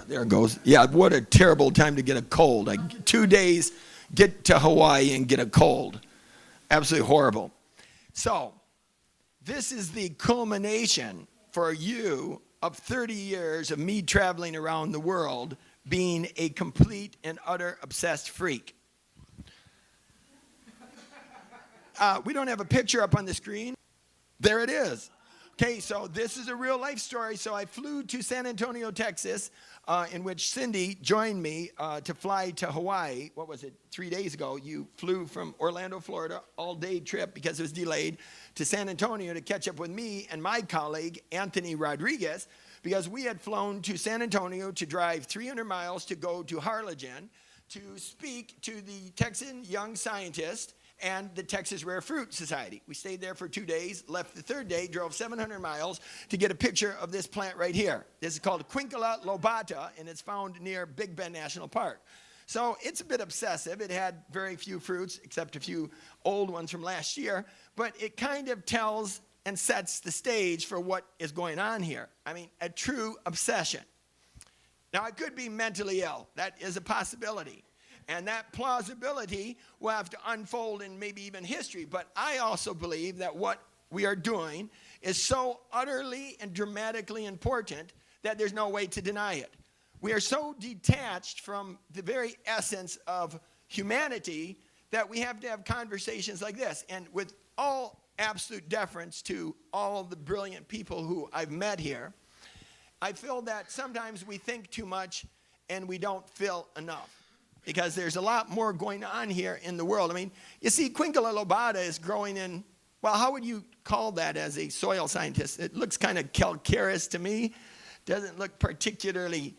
there it goes. Yeah, what a terrible time to get a cold. Like 2 days, get to Hawaii and get a cold. Absolutely horrible. So, this is the culmination for you of 30 years of me traveling around the world being a complete and utter obsessed freak. We don't have a picture up on the screen. There it is. Okay, so this is a real life story. So I flew to San Antonio, Texas, in which Cindy joined me to fly to Hawaii. What was it, 3 days ago? You flew from Orlando, Florida, all-day trip because it was delayed, to San Antonio to catch up with me and my colleague, Anthony Rodriguez, because we had flown to San Antonio to drive 300 miles to go to Harlingen to speak to the Texan young scientist and the Texas Rare Fruit Society. We stayed there for 2 days, left the third day, drove 700 miles to get a picture of this plant right here. This is called Quincula lobata, and it's found near Big Bend National Park. So it's a bit obsessive. It had very few fruits, except a few old ones from last year, but it kind of tells and sets the stage for what is going on here. I mean, a true obsession. Now, I could be mentally ill. That is a possibility. And that plausibility will have to unfold in maybe even history. But I also believe that what we are doing is so utterly and dramatically important that there's no way to deny it. We are so detached from the very essence of humanity that we have to have conversations like this. And with all absolute deference to all the brilliant people who I've met here, I feel that sometimes we think too much and we don't feel enough. Because there's a lot more going on here in the world. I mean, you see, Quincula lobata is growing in, well, how would you call that as a soil scientist? It looks kind of calcareous to me. Doesn't look particularly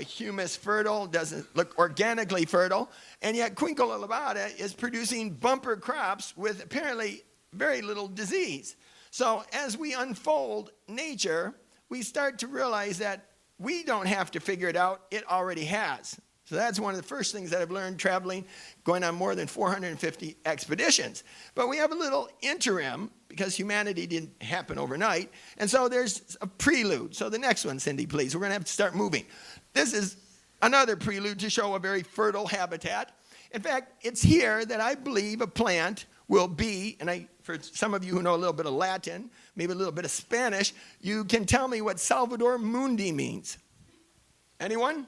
humus fertile, doesn't look organically fertile. And yet Quincula lobata is producing bumper crops with apparently very little disease. So as we unfold nature, we start to realize that we don't have to figure it out. It already has. So that's one of the first things that I've learned traveling, going on more than 450 expeditions. But we have a little interim because humanity didn't happen overnight. And so there's a prelude. So the next one, Cindy, please. We're going to have to start moving. This is another prelude to show a very fertile habitat. In fact, it's here that I believe a plant will be, and for some of you who know a little bit of Latin, maybe a little bit of Spanish, you can tell me what Salvator Mundi means. Anyone?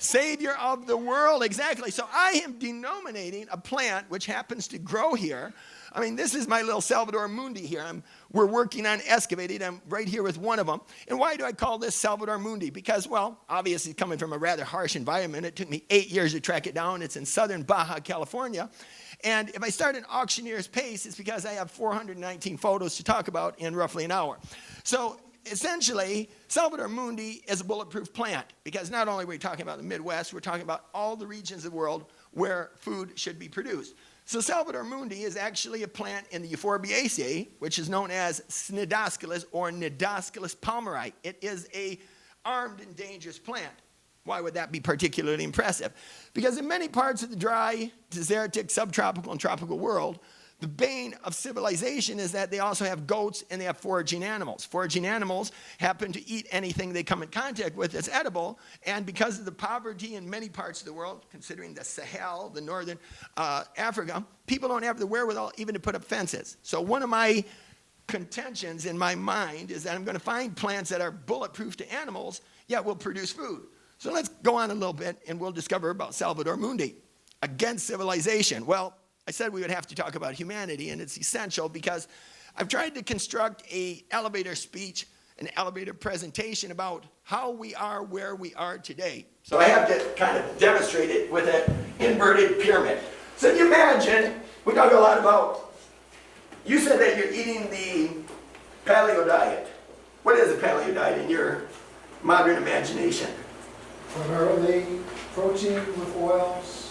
Savior of the world, exactly. So I am denominating a plant which happens to grow here. I mean, this is my little Salvator Mundi here. We're working on excavating. I'm right here with one of them. And why do I call this Salvator Mundi? Because, well, obviously coming from a rather harsh environment. It took me 8 years to track it down. It's in southern Baja, California. And if I start an auctioneer's pace, it's because I have 419 photos to talk about in roughly an hour. So essentially, Salvator Mundi is a bulletproof plant because not only are we talking about the Midwest, we're talking about all the regions of the world where food should be produced. So Salvator Mundi is actually a plant in the Euphorbiaceae, which is known as Cnidoscolus or Nidoscolus palmeri. It is a armed and dangerous plant. Why would that be particularly impressive? Because in many parts of the dry, desertic, subtropical, and tropical world, the bane of civilization is that they also have goats and they have foraging animals. Foraging animals happen to eat anything they come in contact with that's edible, and because of the poverty in many parts of the world, considering the Sahel, the northern Africa, people don't have the wherewithal even to put up fences. So one of my contentions in my mind is that I'm going to find plants that are bulletproof to animals, yet will produce food. So let's go on a little bit and we'll discover about Salvator Mundi. Against civilization. Well, I said we would have to talk about humanity, and it's essential because I've tried to construct an elevator speech, an elevator presentation about how we are where we are today. So I have to kind of demonstrate it with an inverted pyramid. So if you imagine, we talk a lot about, you said that you're eating the paleo diet. What is a paleo diet in your modern imagination? Primarily protein with oils.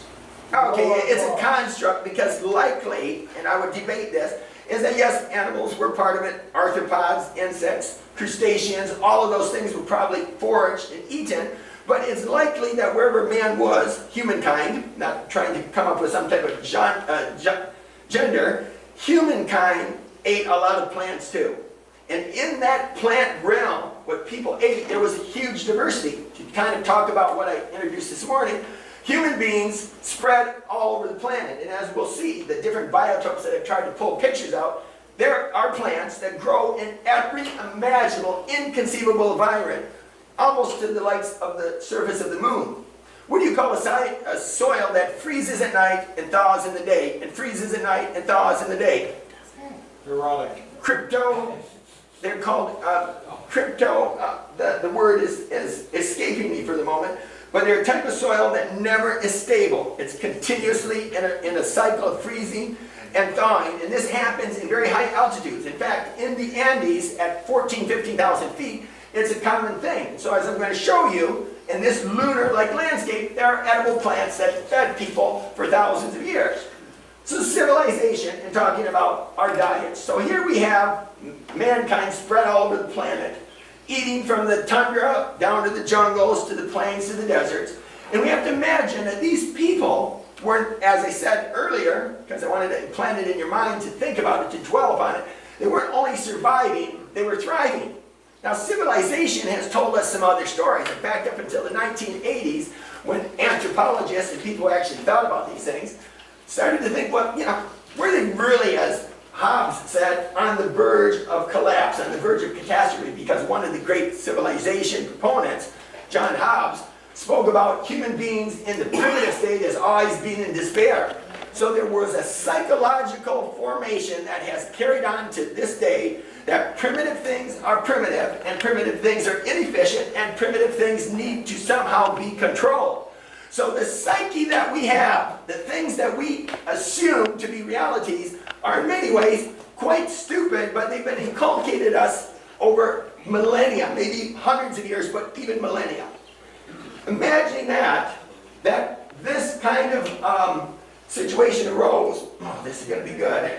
Okay, it's a construct because likely, and I would debate this, is that yes, animals were part of it, arthropods, insects, crustaceans, all of those things were probably foraged and eaten, but it's likely that wherever man was, humankind, not trying to come up with some type of gender, humankind ate a lot of plants too. And in that plant realm, what people ate, there was a huge diversity. To kind of talk about what I introduced this morning, human beings spread all over the planet. And as we'll see, the different biotopes that I've tried to pull pictures out, there are plants that grow in every imaginable, inconceivable environment, almost to the likes of the surface of the moon. What do you call a soil that freezes at night and thaws in the day, and freezes at night and thaws in the day? Erotic. Crypto. They're called crypto. The word is escaping me for the moment. But they're a type of soil that never is stable. It's continuously in a cycle of freezing and thawing. And this happens in very high altitudes. In fact, in the Andes at 15,000 feet, it's a common thing. So as I'm going to show you, in this lunar-like landscape, there are edible plants that fed people for thousands of years. So civilization, and talking about our diets. So here we have mankind spread all over the planet, eating from the tundra down to the jungles, to the plains, to the deserts. And we have to imagine that these people weren't, as I said earlier, because I wanted to plant it in your mind to think about it, to dwell upon it, they weren't only surviving, they were thriving. Now civilization has told us some other stories. In fact, up until the 1980s, when anthropologists and people who actually thought about these things started to think, well, were they really, as Hobbes said, on the verge of collapse, on the verge of catastrophe? Because one of the great civilization proponents, John Hobbes, spoke about human beings in the primitive state as always being in despair. So there was a psychological formation that has carried on to this day, that primitive things are primitive, and primitive things are inefficient, and primitive things need to somehow be controlled. So the psyche that we have, the things that we assume to be realities, are in many ways quite stupid, but they've been inculcated us over millennia, maybe hundreds of years, but even millennia. Imagining that this kind of situation arose. Oh, this is going to be good.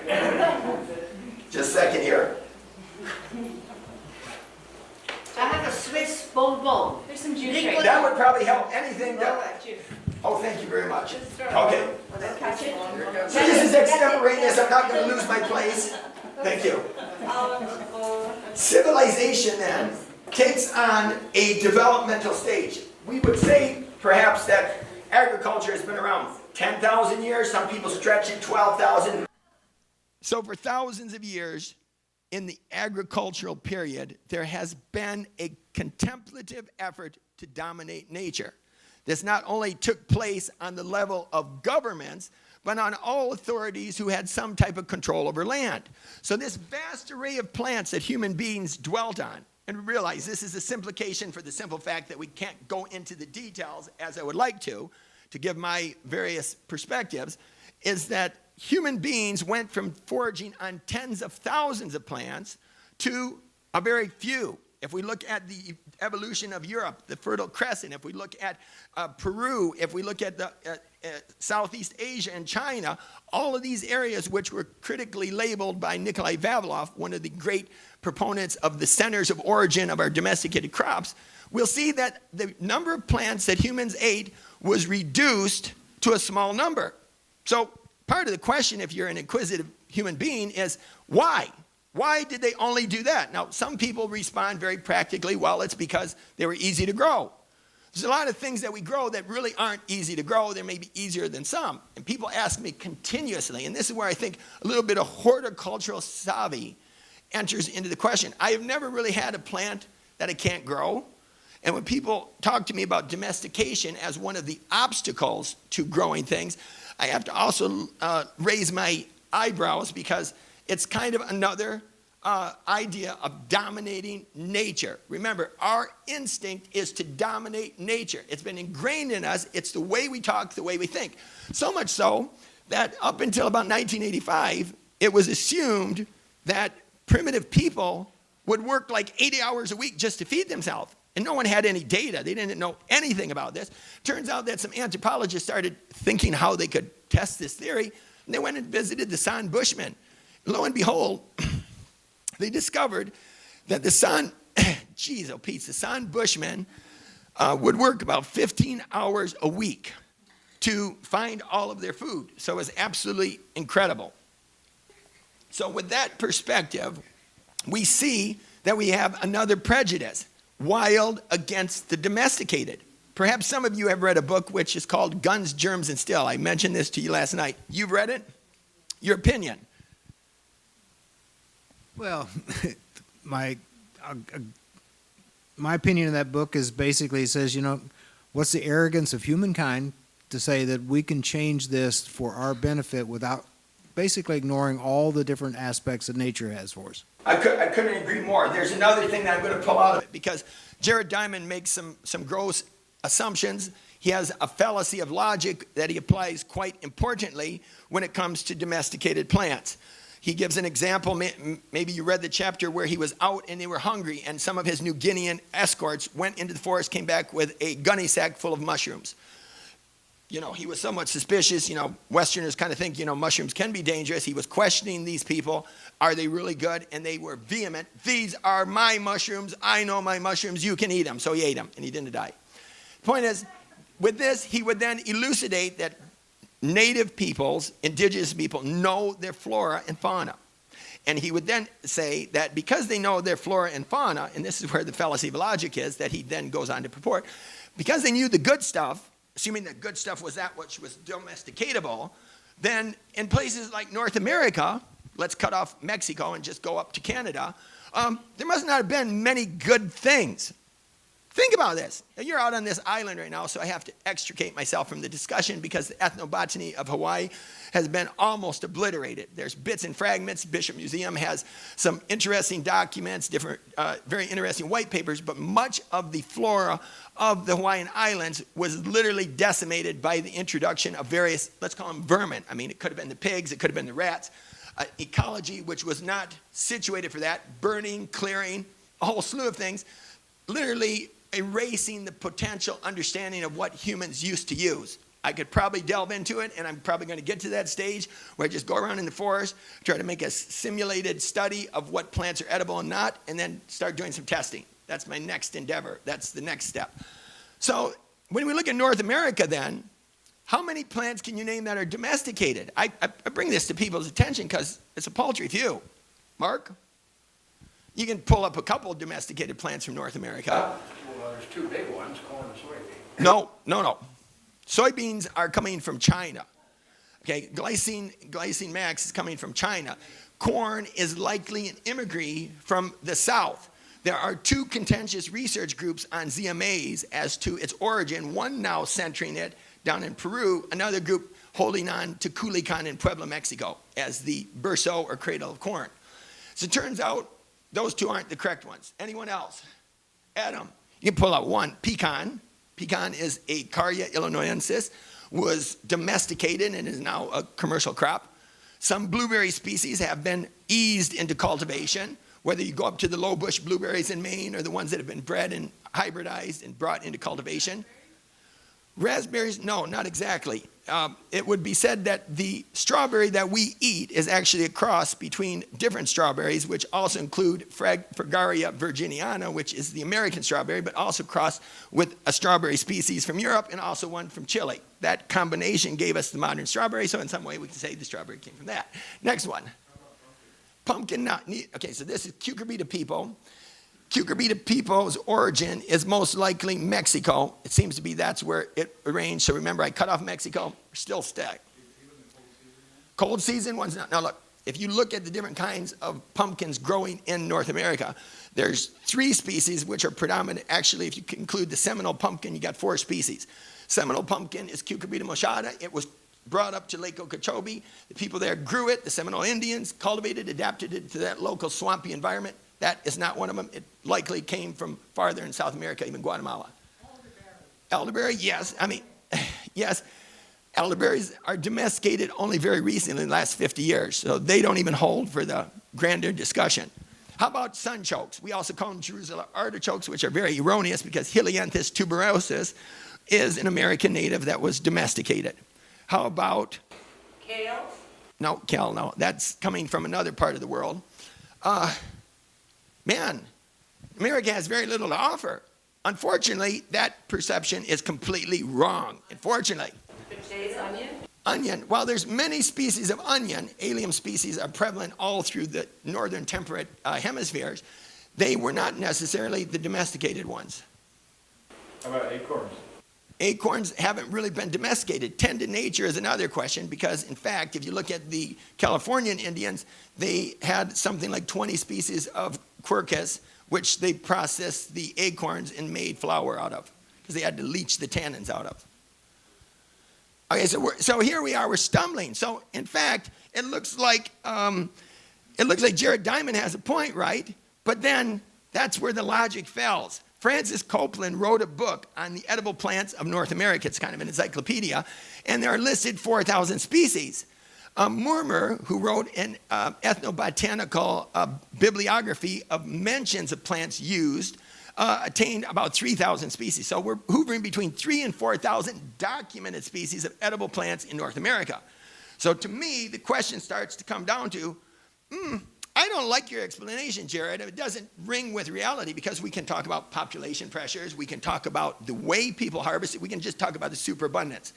Just a second here. I have a Swiss bonbon. There's some juice right That would probably help anything No, that... juice. Oh, thank you very much. Just throw it. Okay. Catch it. So this is extemporaneous. I'm not going to lose my place. Thank you. Civilization then takes on a developmental stage. We would say perhaps that agriculture has been around 10,000 years. Some people stretch it 12,000. So for thousands of years in the agricultural period, there has been a contemplative effort to dominate nature. This not only took place on the level of governments, but on all authorities who had some type of control over land. So this vast array of plants that human beings dwelt on, and realize this is a simplification for the simple fact that we can't go into the details as I would like to give my various perspectives, is that human beings went from foraging on tens of thousands of plants to a very few. If we look at the evolution of Europe, the Fertile Crescent, if we look at Peru, if we look at the Southeast Asia and China, all of these areas which were critically labeled by Nikolai Vavilov, one of the great proponents of the centers of origin of our domesticated crops, we'll see that the number of plants that humans ate was reduced to a small number. So part of the question, if you're an inquisitive human being, is why? Why did they only do that? Now, some people respond very practically, well, it's because they were easy to grow. There's a lot of things that we grow that really aren't easy to grow. They may be easier than some. And people ask me continuously, and this is where I think a little bit of horticultural savvy enters into the question. I have never really had a plant that I can't grow. And when people talk to me about domestication as one of the obstacles to growing things, I have to also raise my eyebrows, because it's kind of another idea of dominating nature. Remember, our instinct is to dominate nature. It's been ingrained in us. It's the way we talk, the way we think. So much so that up until about 1985, it was assumed that primitive people would work like 80 hours a week just to feed themselves. And no one had any data. They didn't know anything about this. Turns out that some anthropologists started thinking how they could test this theory, and they went and visited the San Bushmen. Lo and behold, they discovered that the San Bushmen would work about 15 hours a week to find all of their food. So it was absolutely incredible. So with that perspective, we see that we have another prejudice, wild against the domesticated. Perhaps some of you have read a book which is called Guns, Germs, and Still. I mentioned this to you last night. You've read it? Your opinion? Well, my opinion of that book is basically, it says, what's the arrogance of humankind to say that we can change this for our benefit without basically ignoring all the different aspects that nature has for us. I couldn't agree more. There's another thing that I'm going to pull out of it, because Jared Diamond makes some gross assumptions. He has a fallacy of logic that he applies quite importantly when it comes to domesticated plants. He gives an example, maybe you read the chapter where he was out and they were hungry, and some of his New Guinean escorts went into the forest, came back with a gunny sack full of mushrooms. He was somewhat suspicious. Westerners kind of think, mushrooms can be dangerous. He was questioning these people. Are they really good? And they were vehement. These are my mushrooms. I know my mushrooms. You can eat them. So he ate them, and he didn't die. The point is, with this, he would then elucidate that native peoples, indigenous people, know their flora and fauna. And he would then say that because they know their flora and fauna, and this is where the fallacy of logic is, that he then goes on to purport, because they knew the good stuff, assuming that good stuff was that which was domesticatable, then in places like North America, let's cut off Mexico and just go up to Canada, there must not have been many good things. Think about this. You're out on this island right now, so I have to extricate myself from the discussion because the ethnobotany of Hawaii has been almost obliterated. There's bits and fragments. Bishop Museum has some interesting documents, different, very interesting white papers, but much of the flora of the Hawaiian Islands was literally decimated by the introduction of various, let's call them vermin. I mean, it could have been the pigs, it could have been the rats. Ecology, which was not situated for that, burning, clearing, a whole slew of things, literally erasing the potential understanding of what humans used to use. I could probably delve into it, and I'm probably going to get to that stage where I just go around in the forest, try to make a simulated study of what plants are edible and not, and then start doing some testing. That's my next endeavor. That's the next step. So when we look at North America then, how many plants can you name that are domesticated? I bring this to people's attention because it's a paltry few. Mark? You can pull up a couple of domesticated plants from North America. Well, there's two big ones, corn and soybean. No. Soybeans are coming from China. Okay, glycine max is coming from China. Corn is likely an immigrant from the south. There are two contentious research groups on ZMAs as to its origin, one now centering it down in Peru, another group holding on to Culiacan in Puebla, Mexico, as the berceau or cradle of corn. So it turns out those two aren't the correct ones. Anyone else? Adam, you can pull out one. Pecan. Pecan is a Carya illinoisensis, was domesticated and is now a commercial crop. Some blueberry species have been eased into cultivation, whether you go up to the low bush blueberries in Maine or the ones that have been bred and hybridized and brought into cultivation. Raspberries, no, not exactly. It would be said that the strawberry that we eat is actually a cross between different strawberries, which also include Fragaria virginiana, which is the American strawberry, but also crossed with a strawberry species from Europe and also one from Chile. That combination gave us the modern strawberry, so in some way we can say the strawberry came from that. Next one. Pumpkin nut. Okay, so this is Cucurbita pepo. Cucurbita pepo's origin is most likely Mexico. It seems to be that's where it arranged. So remember, I cut off Mexico, we're still stuck. Cold season one's not. Now look, if you look at the different kinds of pumpkins growing in North America, there's 3 species which are predominant. Actually, if you include the Seminole pumpkin, you got 4 species. Seminole pumpkin is Cucurbita moschata. It was brought up to Lake Okeechobee. The people there grew it. The Seminole Indians cultivated, adapted it to that local swampy environment. That is not one of them. It likely came from farther in South America, even Guatemala. Elderberry, yes. I mean, yes. Elderberries are domesticated only very recently, in the last 50 years. So they don't even hold for the grander discussion. How about sunchokes? We also call them Jerusalem artichokes, which are very erroneous because Helianthus tuberosus is an American native that was domesticated. How about? Kale? No, kale, no. That's coming from another part of the world. Man, America has very little to offer. Unfortunately, that perception is completely wrong. Unfortunately. Onion? Onion. While there's many species of onion, allium species are prevalent all through the northern temperate hemispheres. they were not necessarily the domesticated ones. How about acorns? Acorns haven't really been domesticated. Tended nature is another question because, in fact, if you look at the Californian Indians, they had something like 20 species of quercus, which they processed the acorns and made flour out of because they had to leach the tannins out of. Okay, so here we are, we're stumbling. So, in fact, it looks like Jared Diamond has a point, right? But then that's where the logic fails. Francis Copeland wrote a book on the edible plants of North America. It's kind of an encyclopedia, and there are listed 4,000 species. Murmer, who wrote an ethnobotanical bibliography of mentions of plants used, attained about 3,000 species. So we're hovering between 3,000 and 4,000 documented species of edible plants in North America. So to me, the question starts to come down to, I don't like your explanation, Jared. It doesn't ring with reality because we can talk about population pressures. We can talk about the way people harvest it. We can just talk about the superabundance.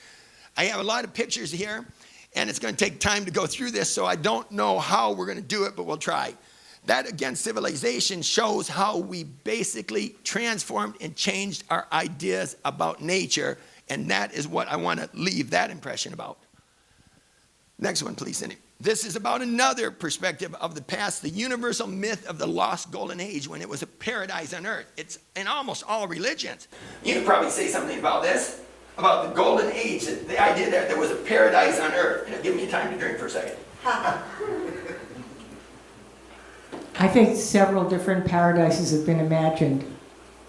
I have a lot of pictures here, and it's going to take time to go through this, so I don't know how we're going to do it, but we'll try. That, again, civilization shows how we basically transformed and changed our ideas about nature, and that is what I want to leave that impression about. Next one, please, Cindy. This is about another perspective of the past, the universal myth of the lost golden age when it was a paradise on earth. It's in almost all religions. You could probably say something about this, about the golden age, the idea that there was a paradise on earth. Give me time to drink for a second. I think several different paradises have been imagined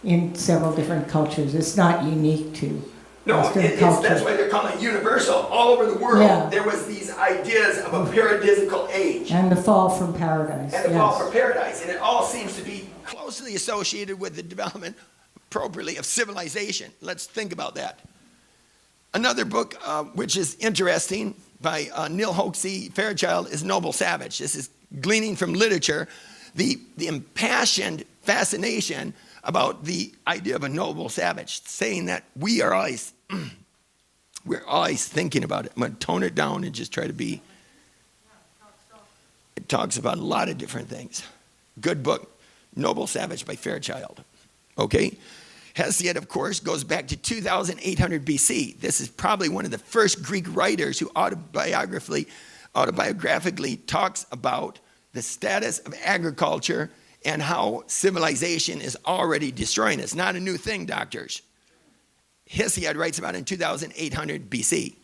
in several different cultures. It's not unique to No, Western culture. that's why they're calling it universal. All over the world, Yeah. there was these ideas of a paradisical age. And the fall from paradise. And the yes. fall from paradise. And it all seems to be closely associated with the development, appropriately, of civilization. Let's think about that. Another book which is interesting by Neil Hoxie Fairchild is Noble Savage. This is gleaning from literature the impassioned fascination about the idea of a noble savage, saying that we're always thinking about it. I'm going to tone it down and just try to be. It talks about a lot of different things. Good book, Noble Savage by Fairchild. Okay? Hesiod, of course, goes back to 2800 BC. This is probably one of the first Greek writers who autobiographically talks about the status of agriculture and how civilization is already destroying us. Not a new thing, doctors. Hesiod writes about it in 2800 BC.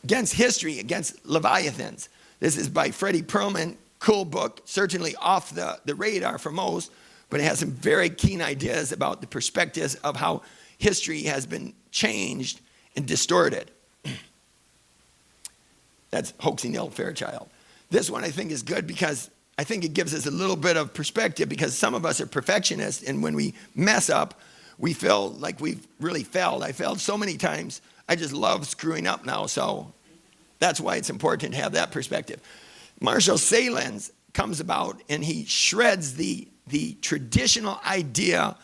Against History, Against Leviathans. This is by Freddie Perlman. Cool book, certainly off the radar for most, but it has some very keen ideas about the perspectives of how history has been changed and distorted. That's Hoxie Neil Fairchild. This one I think is good because I think it gives us a little bit of perspective because some of us are perfectionists, and when we mess up, we feel like we've really failed. I failed so many times. I just love screwing up now, so that's why it's important to have that perspective. Marshall Salins comes about, and he shreds the traditional idea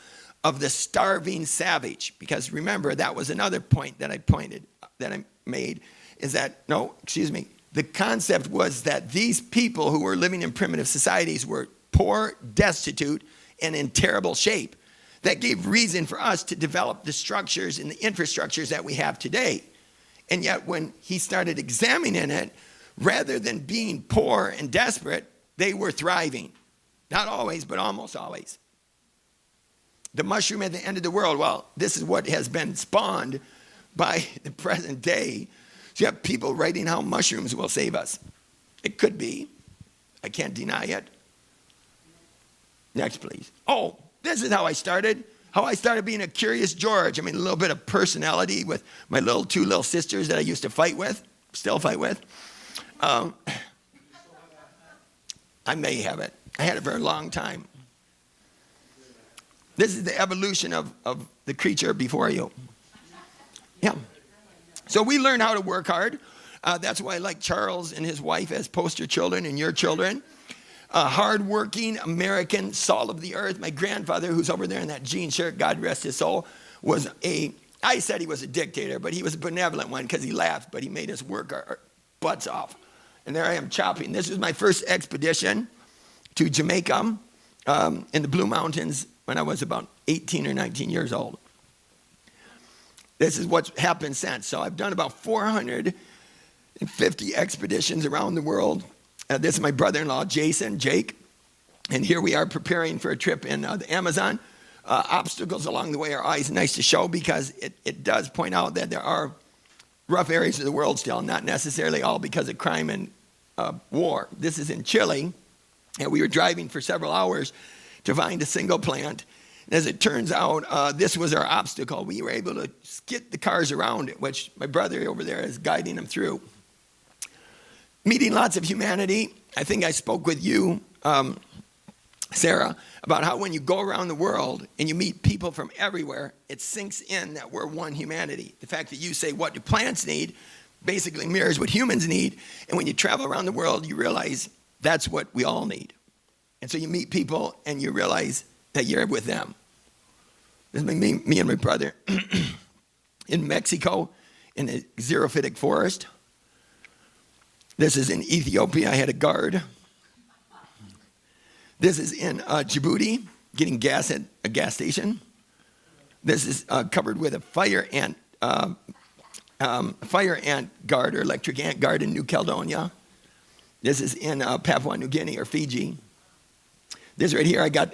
of the starving savage, because remember, that was another point that I made, is that, the concept was that these people who were living in primitive societies were poor, destitute, and in terrible shape. That gave reason for us to develop the structures and the infrastructures that we have today. And yet when he started examining it, rather than being poor and desperate, they were thriving. Not always, but almost always. The mushroom at the end of the world, well, this is what has been spawned by the present day. So you have people writing how mushrooms will save us. It could be. I can't deny it. Next, please. Oh, this is how I started. How I started being a curious George. I mean, a little bit of personality with my two little sisters that I used to fight with, still fight with. I may have it. I had it for a long time. This is the evolution of the creature before you. Yeah. So we learn how to work hard. That's why I like Charles and his wife as poster children and your children. Hard-working American, salt of the earth. My grandfather, who's over there in that jean shirt, God rest his soul, I said he was a dictator, but he was a benevolent one because he laughed, but he made us work our butts off. And there I am chopping. This was my first expedition to Jamaica. in the Blue Mountains when I was about 18 or 19 years old. This is what's happened since. So I've done about 450 expeditions around the world. This is my brother-in-law, Jake. And here we are preparing for a trip in the Amazon. Obstacles along the way are always nice to show because it does point out that there are rough areas of the world still, not necessarily all because of crime and war. This is in Chile, and we were driving for several hours to find a single plant. And as it turns out, this was our obstacle. We were able to skid the cars around it, which my brother over there is guiding them through. Meeting lots of humanity. I think I spoke with you, Sarah, about how when you go around the world and you meet people from everywhere, it sinks in that we're one humanity. The fact that you say, what do plants need, basically mirrors what humans need. And when you travel around the world, you realize that's what we all need. And so you meet people and you realize that you're with them. This is me and my brother in Mexico in the xerophytic forest. This is in Ethiopia. I had a guard. This is in Djibouti, getting gas at a gas station. This is covered with a fire ant guard or electric ant guard in New Caledonia. This is in Papua New Guinea or Fiji. This right here, I got,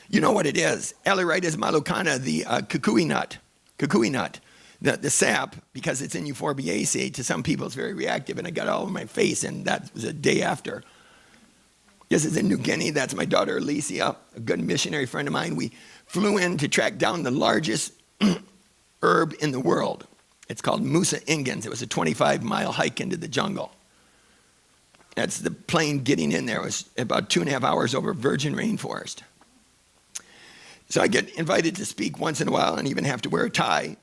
you know what it is. Aleritis malucana, the kukui nut, the sap, because it's in Euphorbiaceae. To some people, it's very reactive, and I got it all over my face, and that was a day after. This is in New Guinea. That's my daughter, Alicia, a good missionary friend of mine. We flew in to track down the largest herb in the world. It's called Musa ingens. It was a 25-mile hike into the jungle. That's the plane getting in there. It was about 2.5 hours over virgin rainforest. So I get invited to speak once in a while and even have to wear a tie.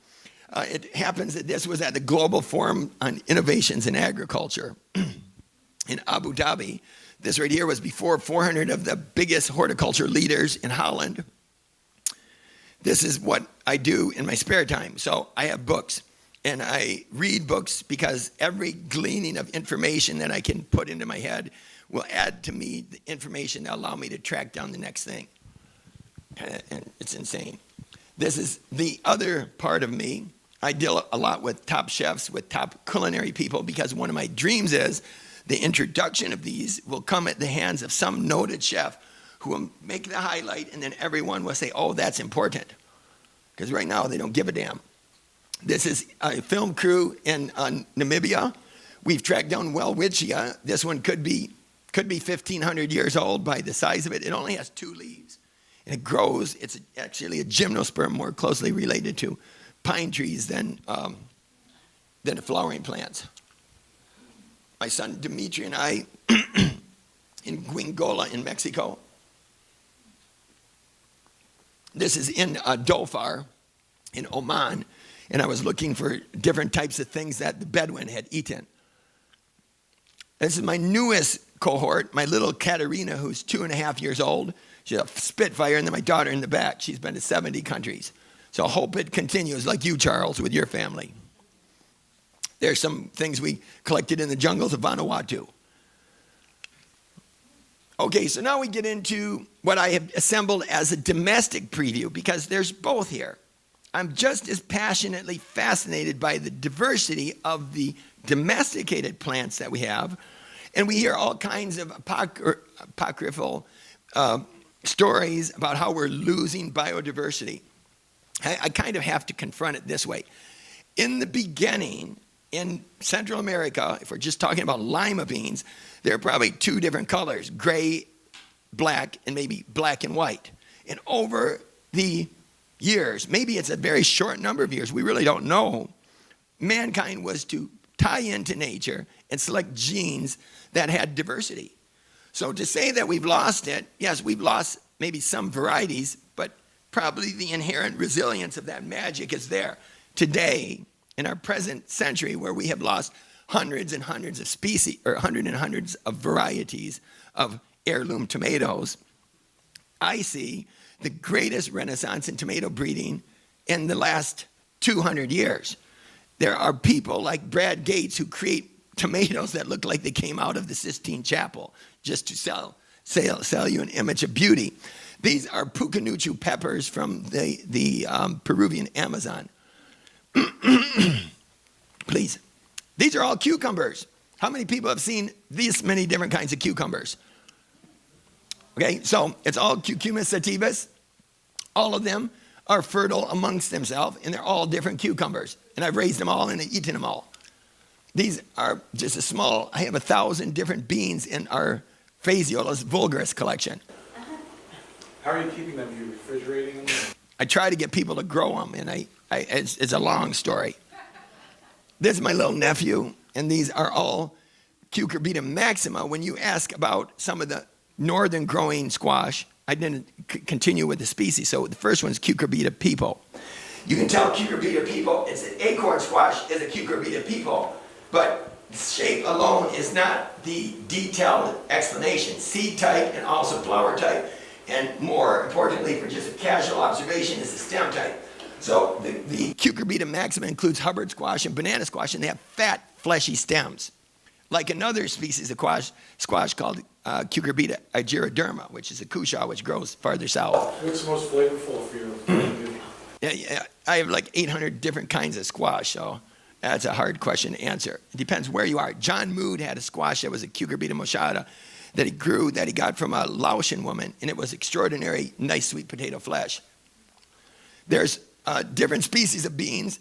It happens that this was at the Global Forum on Innovations in Agriculture in Abu Dhabi. This right here was before 400 of the biggest horticulture leaders in Holland. This is what I do in my spare time. So I have books, and I read books because every gleaning of information that I can put into my head will add to me the information that allow me to track down the next thing. And it's insane. This is the other part of me. I deal a lot with top chefs, with top culinary people, because one of my dreams is the introduction of these will come at the hands of some noted chef who will make the highlight, and then everyone will say, oh, that's important. Because right now, they don't give a damn. This is a film crew in Namibia. We've tracked down Welwitschia. This one could be 1,500 years old by the size of it. It only has 2 leaves. And it grows. It's actually a gymnosperm, more closely related to pine trees than the flowering plants. My son Dimitri and I in Guingola in Mexico. This is in Dhofar in Oman, and I was looking for different types of things that the Bedouin had eaten. This is my newest cohort, my little Katerina, who's 2.5 years old. She's a Spitfire, and then my daughter in the back. She's been to 70 countries. So I hope it continues like you, Charles, with your family. There's some things we collected in the jungles of Vanuatu. Okay, so now we get into what I have assembled as a domestic preview, because there's both here. I'm just as passionately fascinated by the diversity of the domesticated plants that we have, and we hear all kinds of apocryphal stories about how we're losing biodiversity. I kind of have to confront it this way. In the beginning, in Central America, if we're just talking about lima beans, there are probably 2 different colors, gray, black, and maybe black and white. And over the years, maybe it's a very short number of years, we really don't know, mankind was to tie into nature and select genes that had diversity. So to say that we've lost it, yes, we've lost maybe some varieties, but probably the inherent resilience of that magic is there. Today, in our present century, where we have lost hundreds and hundreds of species, or hundreds and hundreds of varieties of heirloom tomatoes, I see the greatest renaissance in tomato breeding in the last 200 years. There are people like Brad Gates who create tomatoes that look like they came out of the Sistine Chapel just to sell sell you an image of beauty. These are pucanuchu peppers from the Peruvian Amazon. Please. These are all cucumbers. How many people have seen these many different kinds of cucumbers? Okay, so it's all Cucumis sativus. All of them are fertile amongst themselves, and they're all different cucumbers. And I've raised them all and I've eaten them all. These are just a small, I have 1,000 different beans in our Phaseolus vulgaris collection. How are you keeping them? Are you refrigerating them? I try to get people to grow them, and it's a long story. This is my little nephew, and these are all Cucurbita maxima. When you ask about some of the northern growing squash, I didn't continue with the species. So the first one is Cucurbita pepo. You can tell Cucurbita pepo, it's an acorn squash, is a Cucurbita pepo, but shape alone is not the detailed explanation. Seed type and also flower type, and more importantly for just a casual observation, is the stem type. So the Cucurbita maxima includes Hubbard squash and banana squash, and they have fat, fleshy stems. Like another species of squash called Cucurbita ageroderma, which is a cushaw, which grows farther south. What's the most flavorful for you? Yeah, I have like 800 different kinds of squash, so that's a hard question to answer. It depends where you are. John Mood had a squash that was a Cucurbita moschata that he grew, that he got from a Laotian woman, and it was extraordinary, nice sweet potato flesh. There's different species of beans.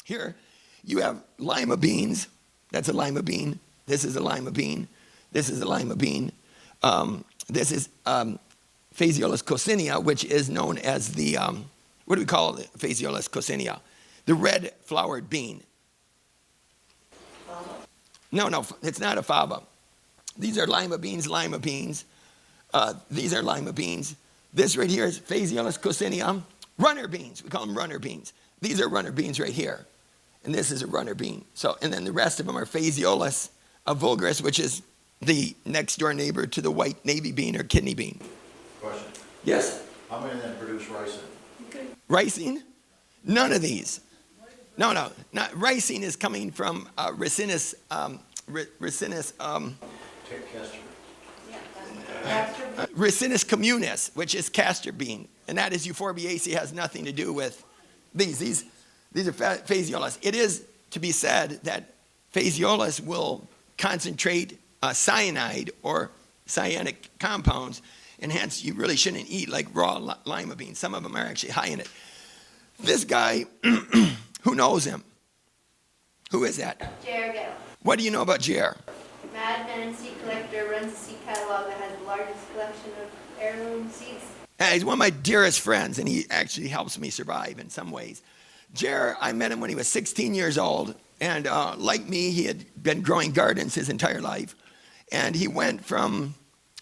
Here, you have lima beans. That's a lima bean. This is a lima bean. This is a lima bean. This is Phaseolus coccinea, which is known as the, what do we call it? Phaseolus coccinea? The red flowered bean. No, it's not a fava. These are lima beans, lima beans. These are lima beans. This right here is Phaseolus coccinea. Runner beans, we call them runner beans. These are runner beans right here. And this is a runner bean. So, and then the rest of them are Phaseolus vulgaris, which is the next door neighbor to the white navy bean or kidney bean. Question. Yes? How many of them produce ricin? Ricin? None of these. No, not ricin is coming from Ricinus, Ricinus communis, which is castor bean, and that is Euphorbiaceae, has nothing to do with these. These are Phaseolus. It is to be said that Phaseolus will concentrate cyanide or cyanic compounds, and hence you really shouldn't eat like raw lima beans. Some of them are actually high in it. This guy, who knows him? Who is that? Jer. What do you know about Jer? Madman and seed collector, runs a seed catalog that has the largest collection of heirloom seeds. He's one of my dearest friends, and he actually helps me survive in some ways. Jer, I met him when he was 16 years old, and like me, he had been growing gardens his entire life. And he went from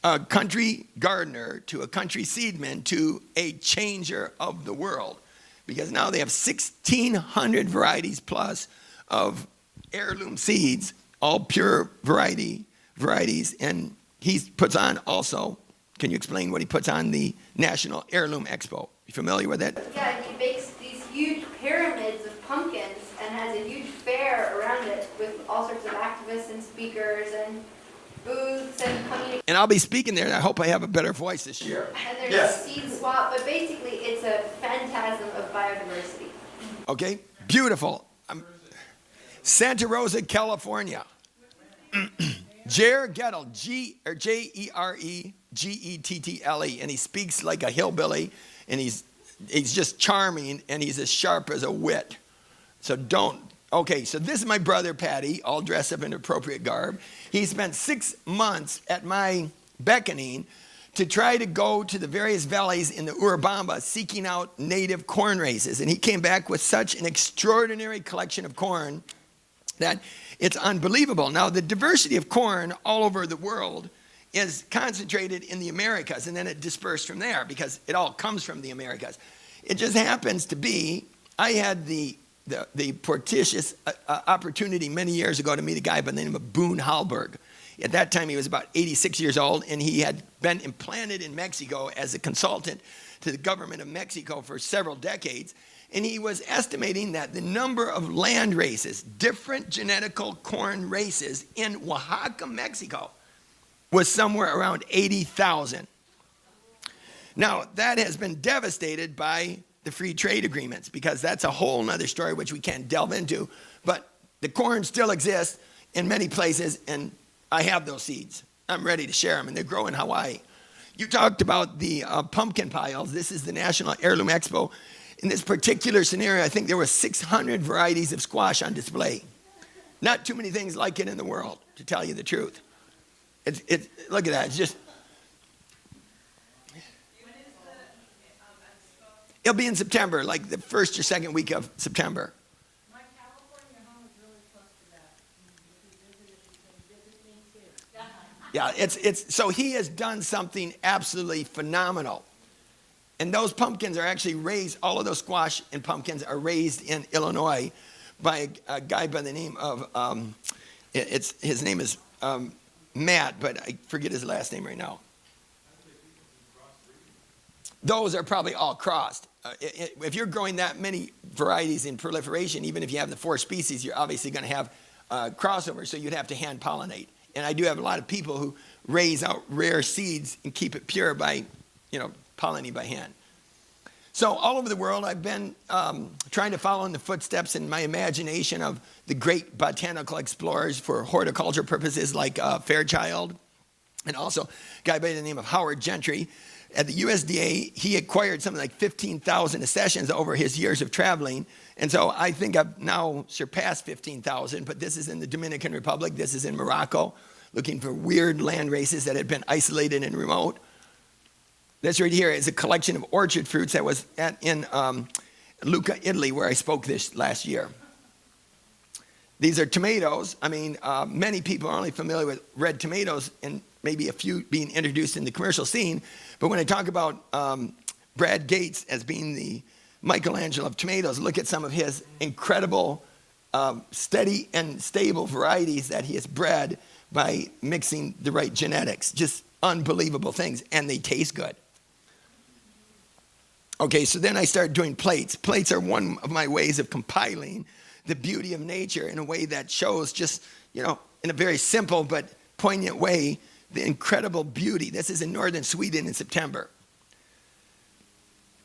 a country gardener to a country seedman to a changer of the world, because now they have 1,600 varieties plus of heirloom seeds, all pure varieties, and he puts on also, can you explain what he puts on the National Heirloom Expo? You familiar with it? Yeah, he makes these huge pyramids of pumpkins and has a huge fair around it with all sorts of activists and speakers and booths and community. And I'll be speaking there, and I hope I have a better voice this year. And there's Yes. a seed swap, but basically it's a phantasm of biodiversity. Okay, beautiful. Santa Rosa, California. Jer Gettle, Jeregettle, and he speaks like a hillbilly, and he's just charming, and he's as sharp as a wit. So okay, so this is my brother Patty, all dressed up in appropriate garb. He spent 6 months at my beckoning to try to go to the various valleys in the Urubamba seeking out native corn races, and he came back with such an extraordinary collection of corn that it's unbelievable. Now, the diversity of corn all over the world is concentrated in the Americas, and then it dispersed from there because it all comes from the Americas. It just happens to be, I had the fortuitous opportunity many years ago to meet a guy by the name of Boone Hallberg. At that time, he was about 86 years old, and he had been implanted in Mexico as a consultant to the government of Mexico for several decades. And he was estimating that the number of land races, different genetical corn races in Oaxaca, Mexico, was somewhere around 80,000. Now, that has been devastated by the free trade agreements, because that's a whole nother story which we can't delve into. But the corn still exists in many places, and I have those seeds. I'm ready to share them, and they grow in Hawaii. You talked about the pumpkin piles. This is the National Heirloom Expo. In this particular scenario, I think there were 600 varieties of squash on display. Not too many things like it in the world, to tell you the truth. Look at that. It's just. It'll be in September, like the first or second week of September. My California home is really close to that. If you visit, you can visit me too. Yeah, so he has done something absolutely phenomenal. And those pumpkins are actually raised, all of those squash and pumpkins are raised in Illinois by a guy by the name of, his name is Matt, but I forget his last name right now. Those are probably all crossed. If you're growing that many varieties in proliferation, even if you have the 4 species, you're obviously going to have crossover, so you'd have to hand pollinate. And I do have a lot of people who raise out rare seeds and keep it pure by, pollinating by hand. So all over the world, I've been trying to follow in the footsteps in my imagination of the great botanical explorers for horticulture purposes like Fairchild, and also a guy by the name of Howard Gentry. At the USDA, he acquired something like 15,000 accessions over his years of traveling. And so I think I've now surpassed 15,000, but this is in the Dominican Republic, this is in Morocco, looking for weird land races that had been isolated and remote. This right here is a collection of orchard fruits that was in Lucca, Italy, where I spoke this last year. These are tomatoes. I mean, many people are only familiar with red tomatoes and maybe a few being introduced in the commercial scene. But when I talk about Brad Gates as being the Michelangelo of tomatoes, look at some of his incredible, steady and stable varieties that he has bred by mixing the right genetics. Just unbelievable things, and they taste good. Okay, so then I started doing plates. Plates are one of my ways of compiling the beauty of nature in a way that shows just, in a very simple but poignant way, the incredible beauty. This is in northern Sweden in September.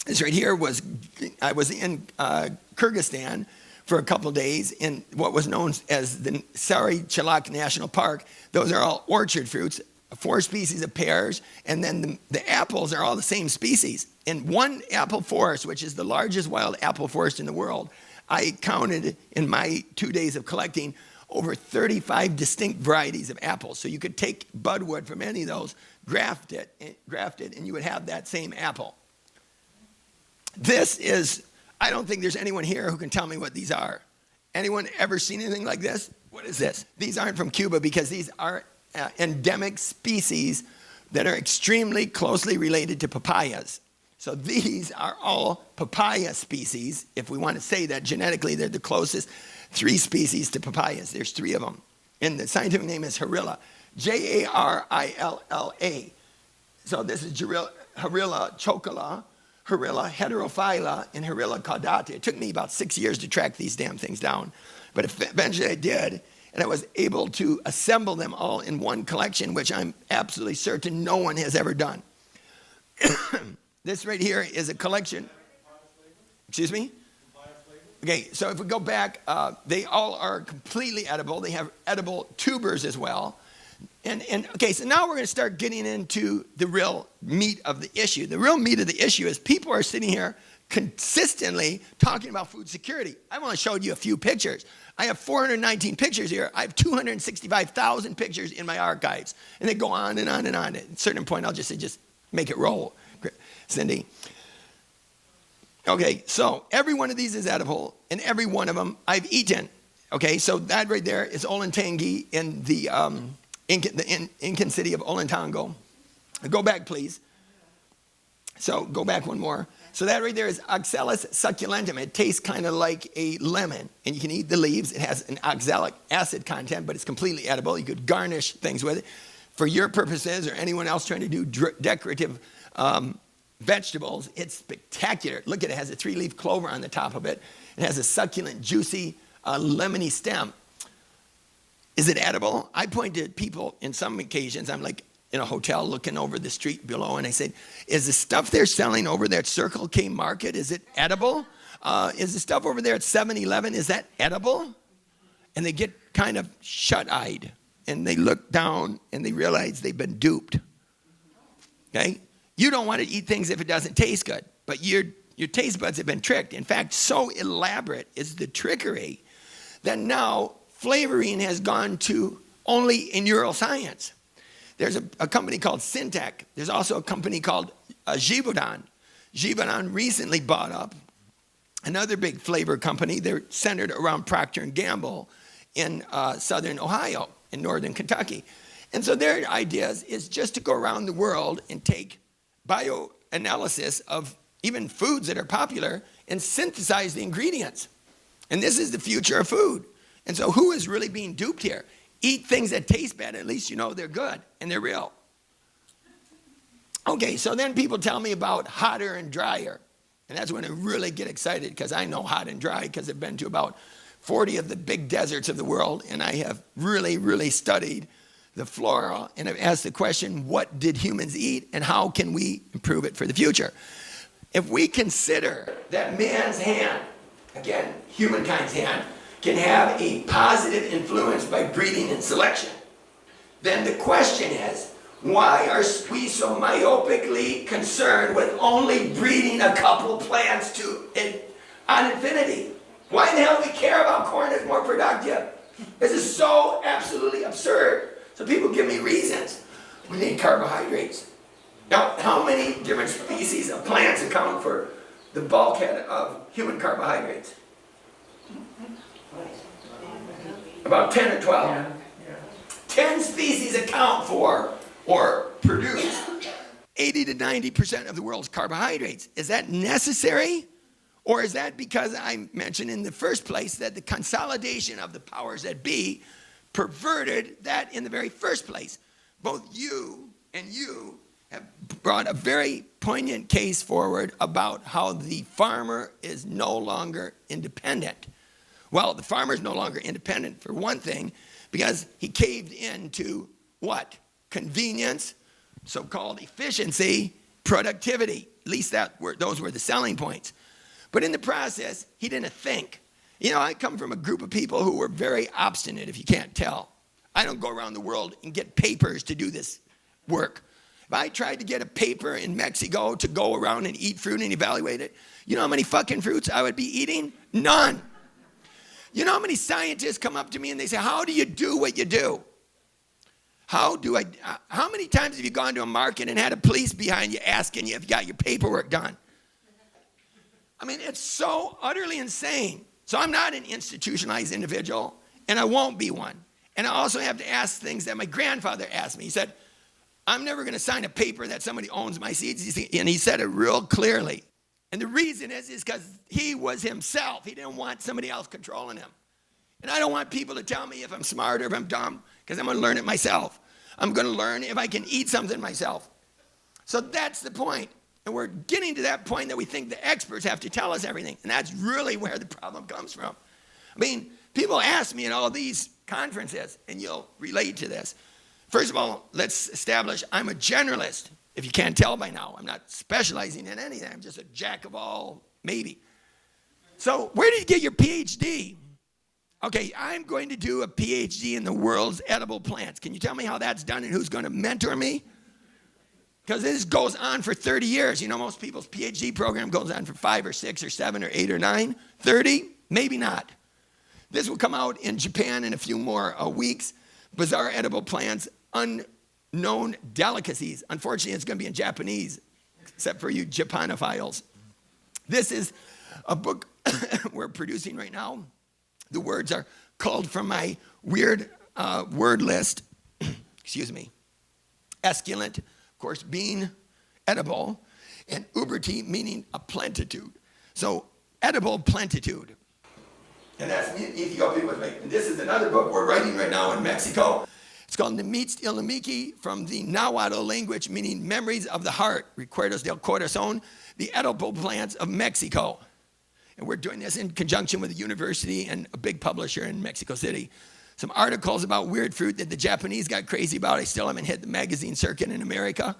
This right here I was in Kyrgyzstan for a couple of days in what was known as the Sari Chalak National Park. Those are all orchard fruits, 4 species of pears, and then the apples are all the same species. In one apple forest, which is the largest wild apple forest in the world, I counted in my 2 days of collecting over 35 distinct varieties of apples. So you could take budwood from any of those, graft it, and you would have that same apple. This is, I don't think there's anyone here who can tell me what these are. Anyone ever seen anything like this? What is this? These aren't from Cuba because these are endemic species that are extremely closely related to papayas. So these are all papaya species. If we want to say that genetically, they're the closest 3 species to papayas. There's 3 of them. And the scientific name is Harilla, Jarilla. So this is Harilla chocola, Harilla heterophylla, and Harilla caudata. It took me about 6 years to track these damn things down. But eventually I did, and I was able to assemble them all in one collection, which I'm absolutely certain no one has ever done. This right here is a collection. Excuse me? Okay, so if we go back, they all are completely edible. They have edible tubers as well. And okay, so now we're going to start getting into the real meat of the issue. The real meat of the issue is people are sitting here consistently talking about food security. I've only showed you a few pictures. I have 419 pictures here. I have 265,000 pictures in my archives. And they go on and on and on. At a certain point, I'll just say, just make it roll, Cindy. Okay, so every one of these is edible, and every one of them I've eaten. Okay, so that right there is Olentangy in the Incan city of Olentango. Go back, please. So go back one more. So that right there is Oxalis succulentum. It tastes kind of like a lemon, and you can eat the leaves. It has an oxalic acid content, but it's completely edible. You could garnish things with it. For your purposes or anyone else trying to do decorative vegetables, it's spectacular. Look at it. It has a 3-leaf clover on the top of it. It has a succulent, juicy, lemony stem. Is it edible? I point to people in some occasions, I'm like, in a hotel looking over the street below, and I said, is the stuff they're selling over there at Circle K Market, is it edible? Is the stuff over there at 7-Eleven, is that edible? And they get kind of shut-eyed, and they look down, and they realize they've been duped. Okay? You don't want to eat things if it doesn't taste good, but your taste buds have been tricked. In fact, so elaborate is the trickery that now flavoring has gone to only in neuroscience. There's a company called Syntac. There's also a company called Givaudan. Givaudan recently bought up another big flavor company. They're centered around Procter & Gamble in southern Ohio, in northern Kentucky. And so their idea is just to go around the world and take bioanalysis of even foods that are popular and synthesize the ingredients. And this is the future of food. And so who is really being duped here? Eat things that taste bad, at least you know they're good and they're real. Okay, so then people tell me about hotter and drier. And that's when I really get excited, because I know hot and dry because I've been to about 40 of the big deserts of the world, and I have really, really studied the flora, and I've asked the question, what did humans eat and how can we improve it for the future? If we consider that man's hand, again, humankind's hand, can have a positive influence by breeding and selection, then the question is, why are we so myopically concerned with only breeding a couple plants on infinity? Why in the hell do we care about corn that's more productive? This is so absolutely absurd. So people give me reasons. We need carbohydrates. Now, how many different species of plants account for the bulkhead of human carbohydrates? About 10 or 12. 10 species account for or produce 80 to 90% of the world's carbohydrates. Is that necessary? Or is that because I mentioned in the first place that the consolidation of the powers that be perverted that in the very first place? Both you and you have brought a very poignant case forward about how the farmer is no longer independent. Well, the farmer is no longer independent for one thing, because he caved into what? Convenience, so-called efficiency, productivity. At least those were the selling points. But in the process, he didn't think. You know, I come from a group of people who were very obstinate, if you can't tell. I don't go around the world and get papers to do this work. If I tried to get a paper in Mexico to go around and eat fruit and evaluate it, you know how many fucking fruits I would be eating? None. You know how many scientists come up to me and they say, how do you do what you do? How many times have you gone to a market and had a police behind you asking you if you got your paperwork done? I mean, it's so utterly insane. So I'm not an institutionalized individual, and I won't be one. And I also have to ask things that my grandfather asked me. He said, I'm never going to sign a paper that somebody owns my seeds. And he said it real clearly. And the reason is because he was himself. He didn't want somebody else controlling him. And I don't want people to tell me if I'm smart or if I'm dumb, because I'm going to learn it myself. I'm going to learn if I can eat something myself. So that's the point. And we're getting to that point that we think the experts have to tell us everything. And that's really where the problem comes from. I mean, people ask me at all these conferences, and you'll relate to this. First of all, let's establish I'm a generalist. If you can't tell by now, I'm not specializing in anything. I'm just a jack of all, maybe. So where did you get your PhD? Okay, I'm going to do a PhD in the world's edible plants. Can you tell me how that's done and who's going to mentor me? Because this goes on for 30 years. You know, most people's PhD program goes on for 5 or 6 or 7 or 8 or 9. 30? Maybe not. This will come out in Japan in a few more weeks. Bizarre edible plants, unknown delicacies. Unfortunately, it's going to be in Japanese, except for you Japanophiles. This is a book we're producing right now. The words are culled from my weird word list. Excuse me. Esculent, of course, being edible, and uberti, meaning a plentitude. So, edible plentitude. And that's Ethiopian with me. And this is another book we're writing right now in Mexico. It's called Nimitz Illimiki, from the Nahuatl language, meaning memories of the heart, Recuerdos del Corazón, the edible plants of Mexico. And we're doing this in conjunction with a university and a big publisher in Mexico City. some articles about weird fruit that the Japanese got crazy about. I still haven't hit the magazine circuit in America.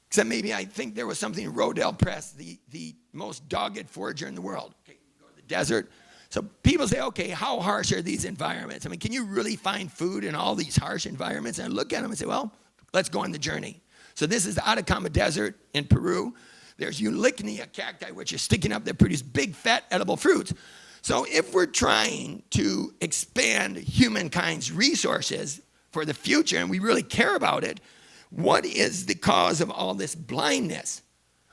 Except maybe I think there was something in Rodale Press, the most dogged forager in the world. Okay, you go to the desert. So people say, okay, how harsh are these environments? I mean, can you really find food in all these harsh environments? And I look at them and say, well, let's go on the journey. So this is the Atacama Desert in Peru. There's Eulychnia cacti, which are sticking up that produce big, fat, edible fruits. So if we're trying to expand humankind's resources for the future, and we really care about it, what is the cause of all this blindness,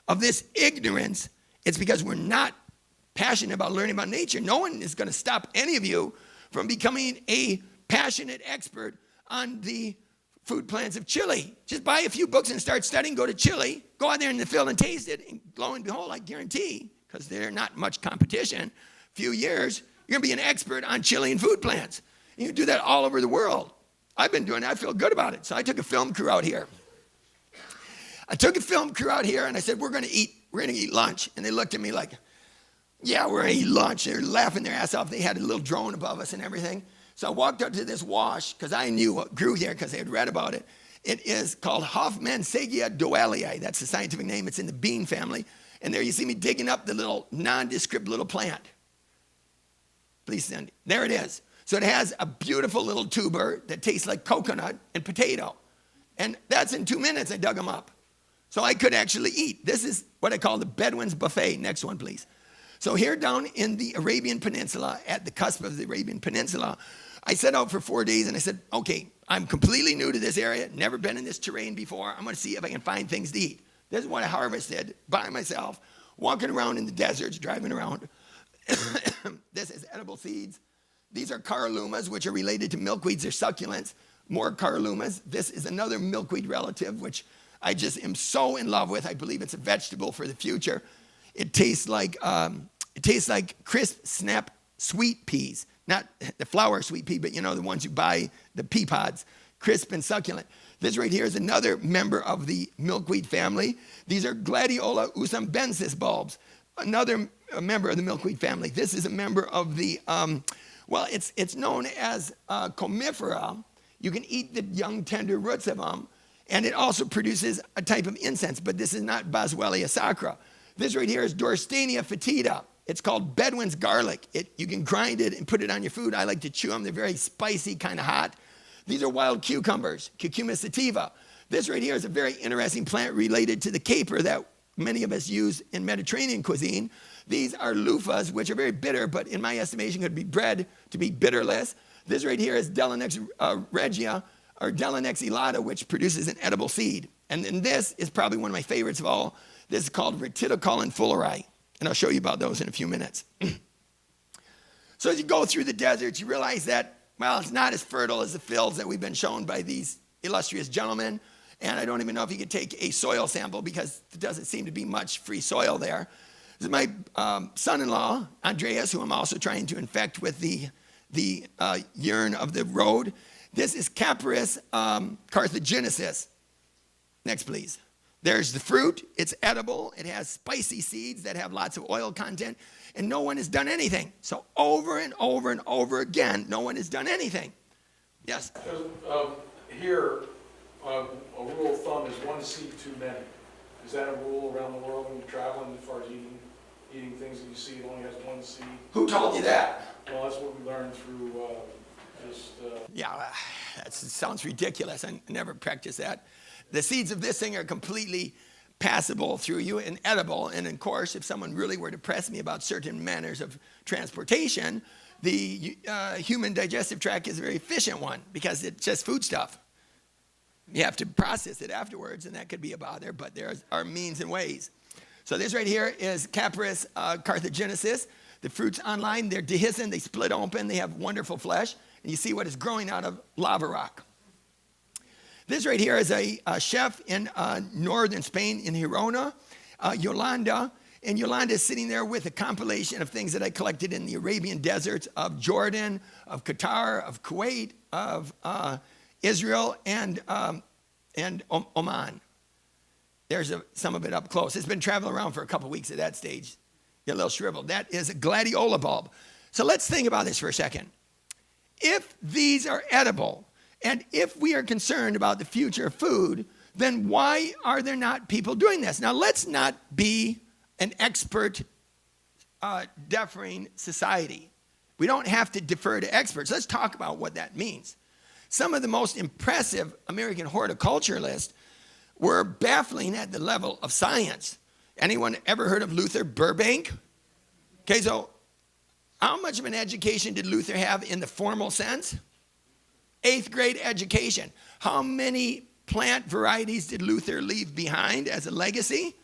of this ignorance? It's because we're not passionate about learning about nature. No one is going to stop any of you from becoming a passionate expert on the food plants of Chile. Just buy a few books and start studying. Go to Chile, go out there in the field and taste it. And lo and behold, I guarantee, because there's not much competition, few years, you're going to be an expert on Chilean food plants. And you do that all over the world. I've been doing it. I feel good about it. So I took a film crew out here. And I said, we're going to eat lunch. And they looked at me like, yeah, we're going to eat lunch. They're laughing their ass off. They had a little drone above us and everything. So I walked up to this wash, because I knew what grew here because I had read about it. It is called Hoffmannseggia doelii. That's the scientific name. It's in the bean family. And there you see me digging up the little nondescript little plant. Please send it. There it is. So it has a beautiful little tuber that tastes like coconut and potato. And that's in 2 minutes I dug them up. So I could actually eat. This is what I call the Bedouin's buffet. Next one, please. So here down in the Arabian Peninsula, at the cusp of the Arabian Peninsula, I set out for 4 days and I said, okay, I'm completely new to this area, never been in this terrain before. I'm going to see if I can find things to eat. This is what I harvested by myself, walking around in the deserts, driving around. This is edible seeds. These are carlumas, which are related to milkweeds or succulents. More carlumas. This is another milkweed relative, which I just am so in love with. I believe it's a vegetable for the future. It tastes like crisp, snap sweet peas. Not the flour sweet pea, but you know, the ones you buy, the pea pods, crisp and succulent. This right here is another member of the milkweed family. These are Gladiola usumbensis bulbs, another member of the milkweed family. This is a member of the, it's known as comifera. You can eat the young, tender roots of them, and it also produces a type of incense, but this is not Boswellia sacra. This right here is Dorstania fetida. It's called Bedouin's garlic. You can grind it and put it on your food. I like to chew them. They're very spicy, kind of hot. These are wild cucumbers, Cucumis sativa. This right here is a very interesting plant related to the caper that many of us use in Mediterranean cuisine. These are loofahs, which are very bitter, but in my estimation could be bred to be bitterless. This right here is Delanex regia, or Delanex elata, which produces an edible seed. And then this is probably one of my favorites of all. This is called Retidoculin fulleri, and I'll show you about those in a few minutes. So as you go through the deserts, you realize that, well, it's not as fertile as the fields that we've been shown by these illustrious gentlemen, and I don't even know if you could take a soil sample because there doesn't seem to be much free soil there. This is my son-in-law, Andreas, who I'm also trying to infect with the urine of the road. This is Capparis carthaginosus. Next, please. There's the fruit. It's edible. It has spicy seeds that have lots of oil content, and no one has done anything. So over and over and over again, no one has done anything. Yes? Here, a rule of thumb is one seed too many. Is that a rule around the world when you're traveling as far as eating things that you see it only has one seed? Who told you that? Well, that's what we learned through Yeah, that sounds ridiculous. I never practiced that. The seeds of this thing are completely passable through you and edible. And of course, if someone really were to press me about certain manners of transportation, the human digestive tract is a very efficient one because it's just food stuff. You have to process it afterwards, and that could be a bother, but there are means and ways. So this right here is Capparis carthaginosus. The fruits online, they're dehiscent, they split open, they have wonderful flesh, and you see what is growing out of lava rock. This right here is a chef in northern Spain, in Girona, Yolanda. And Yolanda is sitting there with a compilation of things that I collected in the Arabian deserts of Jordan, of Qatar, of Kuwait, of Israel, and Oman. There's some of it up close. It's been traveling around for a couple weeks at that stage. Get a little shriveled. That is a gladiola bulb. So let's think about this for a second. if these are edible, and if we are concerned about the future of food, then why are there not people doing this? Now, let's not be an expert deferring society. We don't have to defer to experts. Let's talk about what that means. Some of the most impressive American horticulturalists were baffling at the level of science. Anyone ever heard of Luther Burbank? Okay, so how much of an education did Luther have in the formal sense? 8th grade education. How many plant varieties did Luther leave behind as a legacy?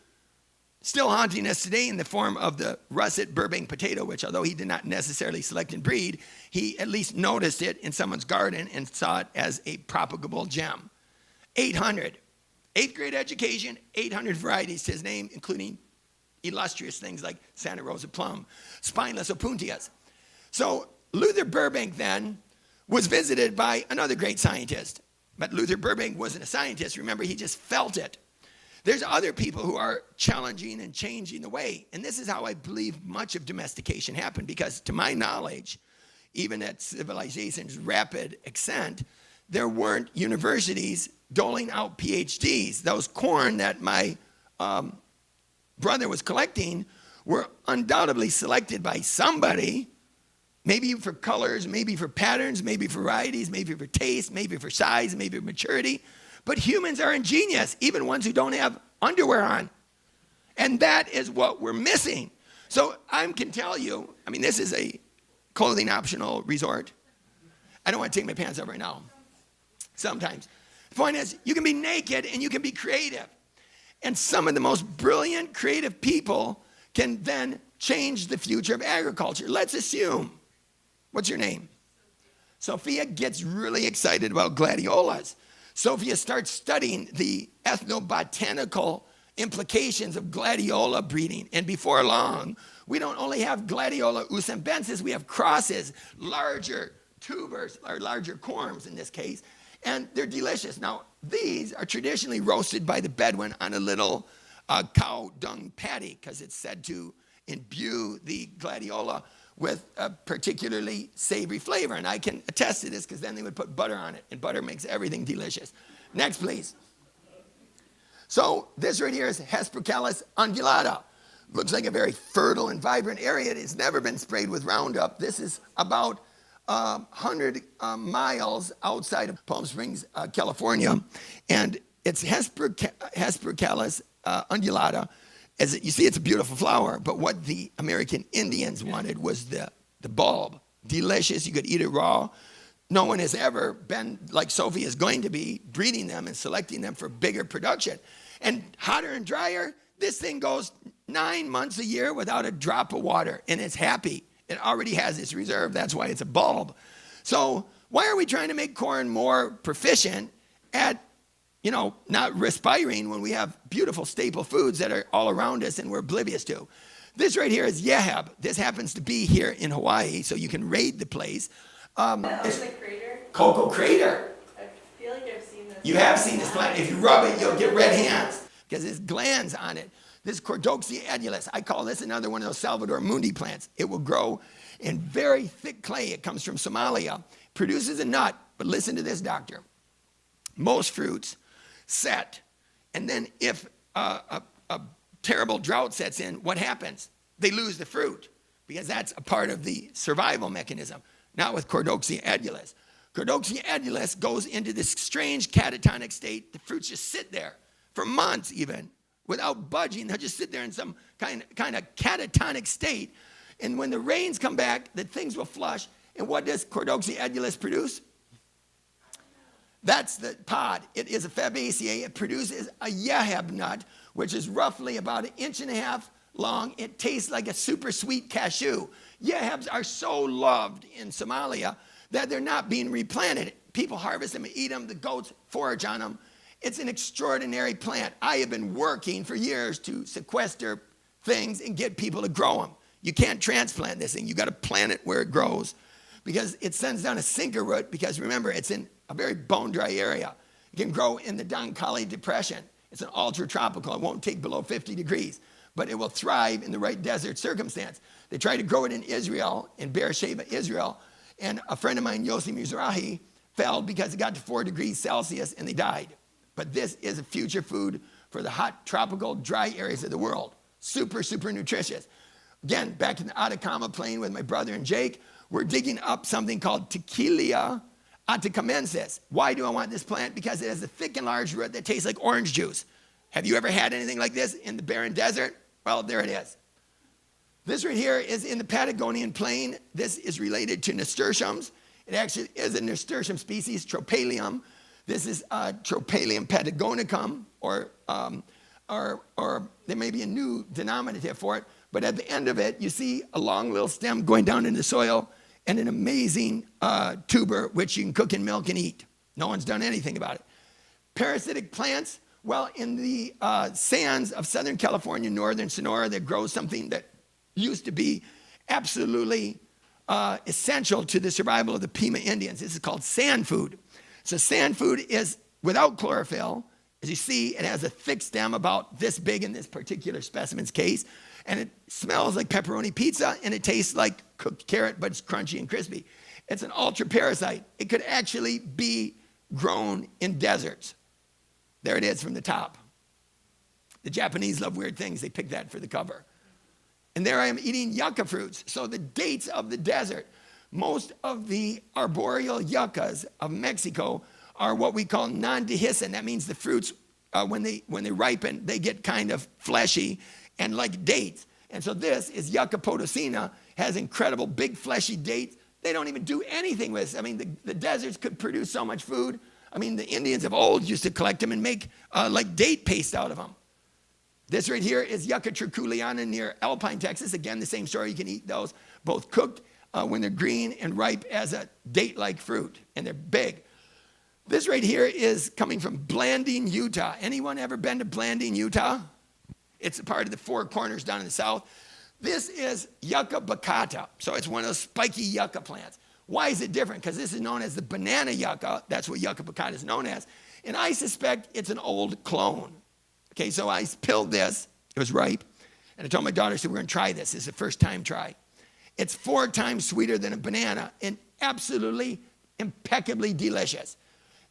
Still haunting us today in the form of the russet Burbank potato, which although he did not necessarily select and breed, he at least noticed it in someone's garden and saw it as a propagable gem. 800. 8th grade education, 800 varieties to his name, including illustrious things like Santa Rosa plum, spineless opuntias. So Luther Burbank then was visited by another great scientist. But Luther Burbank wasn't a scientist. Remember, he just felt it. There's other people who are challenging and changing the way. And this is how I believe much of domestication happened. Because to my knowledge, even at civilization's rapid ascent, there weren't universities doling out PhDs. Those corn that my brother was collecting were undoubtedly selected by somebody, maybe for colors, maybe for patterns, maybe for varieties, maybe for taste, maybe for size, maybe for maturity. But humans are ingenious, even ones who don't have underwear on. And that is what we're missing. So I can tell you, I mean, this is a clothing optional resort. I don't want to take my pants off right now. Sometimes. The point is, you can be naked and you can be creative. And some of the most brilliant, creative people can then change the future of agriculture. Let's assume, what's your name? Sophia gets really excited about gladiolas. Sophia starts studying the ethnobotanical implications of gladiola breeding. And before long, we don't only have Gladiola usambensis, we have crosses, larger tubers, or larger corms in this case, and they're delicious. Now, these are traditionally roasted by the Bedouin on a little cow dung patty because it's said to imbue the gladiola with a particularly savory flavor. And I can attest to this because then they would put butter on it, and butter makes everything delicious. Next, please. So this right here is Hespercalis undulata. Looks like a very fertile and vibrant area. It has never been sprayed with Roundup. This is about 100 miles outside of Palm Springs, California. And it's Hespercalis undulata. As you see, it's a beautiful flower, but what the American Indians wanted was the bulb. Delicious, you could eat it raw. No one has ever been, like Sophie is going to be, breeding them and selecting them for bigger production. And hotter and drier, this thing goes 9 months a year without a drop of water, and it's happy. It already has its reserve, that's why it's a bulb. So why are we trying to make corn more proficient at not respiring when we have beautiful staple foods that are all around us and we're oblivious to? This right here is Yeheb. This happens to be here in Hawaii, so you can raid the place. It's the crater? Cocoa Crater. I feel like I've seen this. You have seen this plant. If you rub it, you'll get red hands because there's glands on it. This Cordoxia edulis, I call this another one of those Salvador Mundi plants. It will grow in very thick clay. It comes from Somalia. Produces a nut, but listen to this, doctor. Most fruits set, and then if a terrible drought sets in, what happens? They lose the fruit because that's a part of the survival mechanism. Not with Cordoxia edulis. Cordoxia edulis goes into this strange catatonic state. The fruits just sit there for months even without budging. They'll just sit there in some kind of catatonic state. And when the rains come back, the things will flush. And what does Cordoxia edulis produce? That's the pod. It is a Fabaceae. It produces a Yeheb nut, which is roughly about 1.5 inches long. It tastes like a super sweet cashew. Yehebs are so loved in Somalia that they're not being replanted. People harvest them and eat them. The goats forage on them. It's an extraordinary plant. I have been working for years to sequester things and get people to grow them. You can't transplant this thing. You got to plant it where it grows because it sends down a sinker root because remember, it's in a very bone dry area. It can grow in the Dankali Depression. It's an ultra tropical. It won't take below 50 degrees, but it will thrive in the right desert circumstance. They tried to grow it in Israel, in Beersheba, Israel, And a friend of mine, Yossi Mizrahi, fell because it got to 4 degrees Celsius and they died. But this is a future food for the hot, tropical, dry areas of the world. Super, super nutritious. Again, back in the Atacama Plain with my brother and Jake, we're digging up something called Tequilia atacamensis. Why do I want this plant? Because it has a thick and large root that tastes like orange juice. Have you ever had anything like this in the barren desert? Well, there it is. This right here is in the Patagonian plain. This is related to nasturtiums. It actually is a nasturtium species, Tropalium. This is Tropalium patagonicum, or there may be a new denominative for it, but at the end of it, you see a long little stem going down into the soil and an amazing tuber, which you can cook in milk and eat. No one's done anything about it. Parasitic plants, well, in the sands of Southern California, northern Sonora, there grows something that used to be absolutely essential to the survival of the Pima Indians. This is called sand food. So sand food is without chlorophyll. As you see, it has a thick stem about this big in this particular specimen's case, and it smells like pepperoni pizza, and it tastes like cooked carrot, but it's crunchy and crispy. It's an ultra parasite. It could actually be grown in deserts. There it is from the top. The Japanese love weird things. They pick that for the cover. And there I am eating yucca fruits. So the dates of the desert, most of the arboreal yuccas of Mexico are what we call non-dehiscent. That means the fruits, when they ripen, they get kind of fleshy and like dates. And so this is Yucca potosina, has incredible big fleshy dates. They don't even do anything with this. I mean, the deserts could produce so much food. I mean, the Indians of old used to collect them and make like date paste out of them. This right here is Yucca trichuliana near Alpine, Texas. Again, the same story. You can eat those both cooked when they're green and ripe as a date-like fruit, and they're big. This right here is coming from Blanding, Utah. Anyone ever been to Blanding, Utah? It's a part of the Four Corners down in the south. This is Yucca baccata. So it's one of those spiky yucca plants. Why is it different? Because this is known as the banana yucca. That's what Yucca baccata is known as. And I suspect it's an old clone. Okay, so I peeled this. It was ripe. And I told my daughter, I said, we're going to try this. This is a first-time try. It's 4 times sweeter than a banana and absolutely impeccably delicious.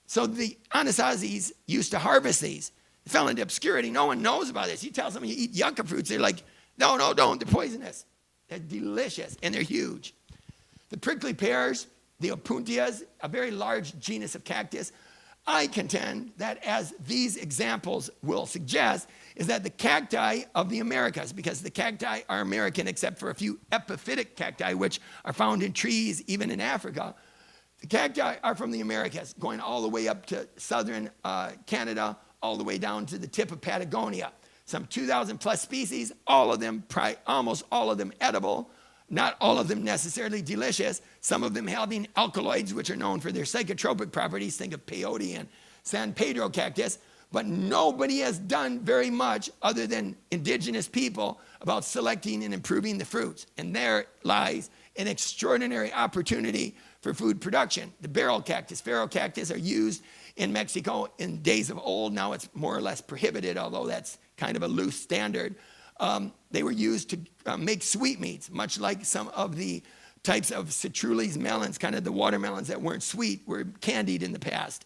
So the Anasazis used to harvest these. They fell into obscurity. No one knows about this. You tell someone you eat yucca fruits, they're like, no, don't. They're poisonous. They're delicious, and they're huge. The prickly pears, the opuntias, a very large genus of cactus, I contend that, as these examples will suggest, is that the cacti of the Americas, because the cacti are American except for a few epiphytic cacti, which are found in trees even in Africa, the cacti are from the Americas, going all the way up to southern Canada, all the way down to the tip of Patagonia. Some 2,000 plus species, all of them, almost all of them edible, not all of them necessarily delicious, some of them having alkaloids, which are known for their psychotropic properties. Think of peyote and San Pedro cactus. But nobody has done very much other than indigenous people about selecting and improving the fruits. And there lies an extraordinary opportunity for food production. The barrel cactus, pharaoh cactus are used in Mexico in days of old. Now it's more or less prohibited, although that's kind of a loose standard. They were used to make sweetmeats, much like some of the types of citrullus melons, kind of the watermelons that weren't sweet, were candied in the past.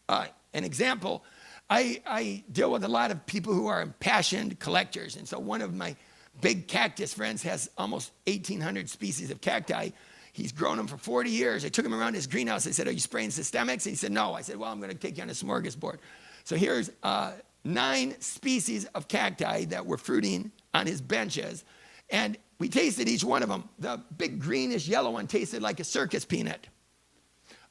An example, I deal with a lot of people who are impassioned collectors. And so one of my big cactus friends has almost 1,800 species of cacti. He's grown them for 40 years. I took him around his greenhouse. I said, are you spraying systemics? And he said, no. I said, well, I'm going to take you on a smorgasbord. So here's 9 species of cacti that were fruiting on his benches. And we tasted each one of them. The big greenish yellow one tasted like a circus peanut.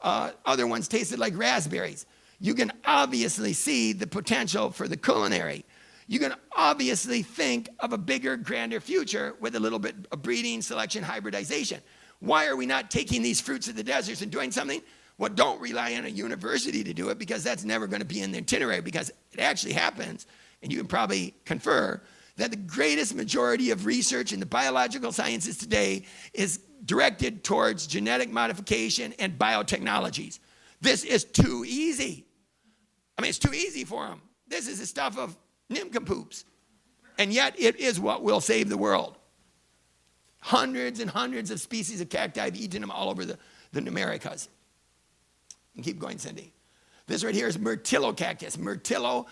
Other ones tasted like raspberries. You can obviously see the potential for the culinary. You can obviously think of a bigger, grander future with a little bit of breeding, selection, hybridization. Why are we not taking these fruits of the deserts and doing something? Well, don't rely on a university to do it, because that's never going to be in the itinerary, because it actually happens, and you can probably confer, that the greatest majority of research in the biological sciences today is directed towards genetic modification and biotechnologies. This is too easy. I mean, it's too easy for them. This is the stuff of nincompoops. And yet it is what will save the world. Hundreds and hundreds of species of cacti. I've eaten them all over the Americas. And keep going, Cindy. This right here is myrtillo cactus. Myrtillo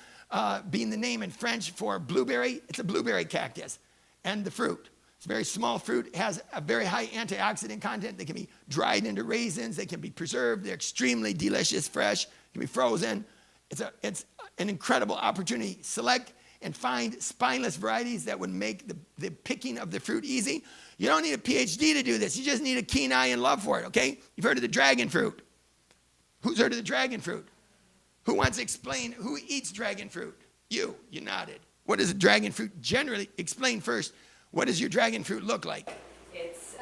being the name in French for blueberry. It's a blueberry cactus. And the fruit. It's a very small fruit. It has a very high antioxidant content. They can be dried into raisins. They can be preserved. They're extremely delicious, fresh. Can be frozen. It's an incredible opportunity. Select and find spineless varieties that would make the picking of the fruit easy. You don't need a PhD to do this. You just need a keen eye and love for it, okay? You've heard of the dragon fruit. Who's heard of the dragon fruit? Who wants to explain who eats dragon fruit? You nodded. What does a dragon fruit generally, explain first, what does your dragon fruit look like? It's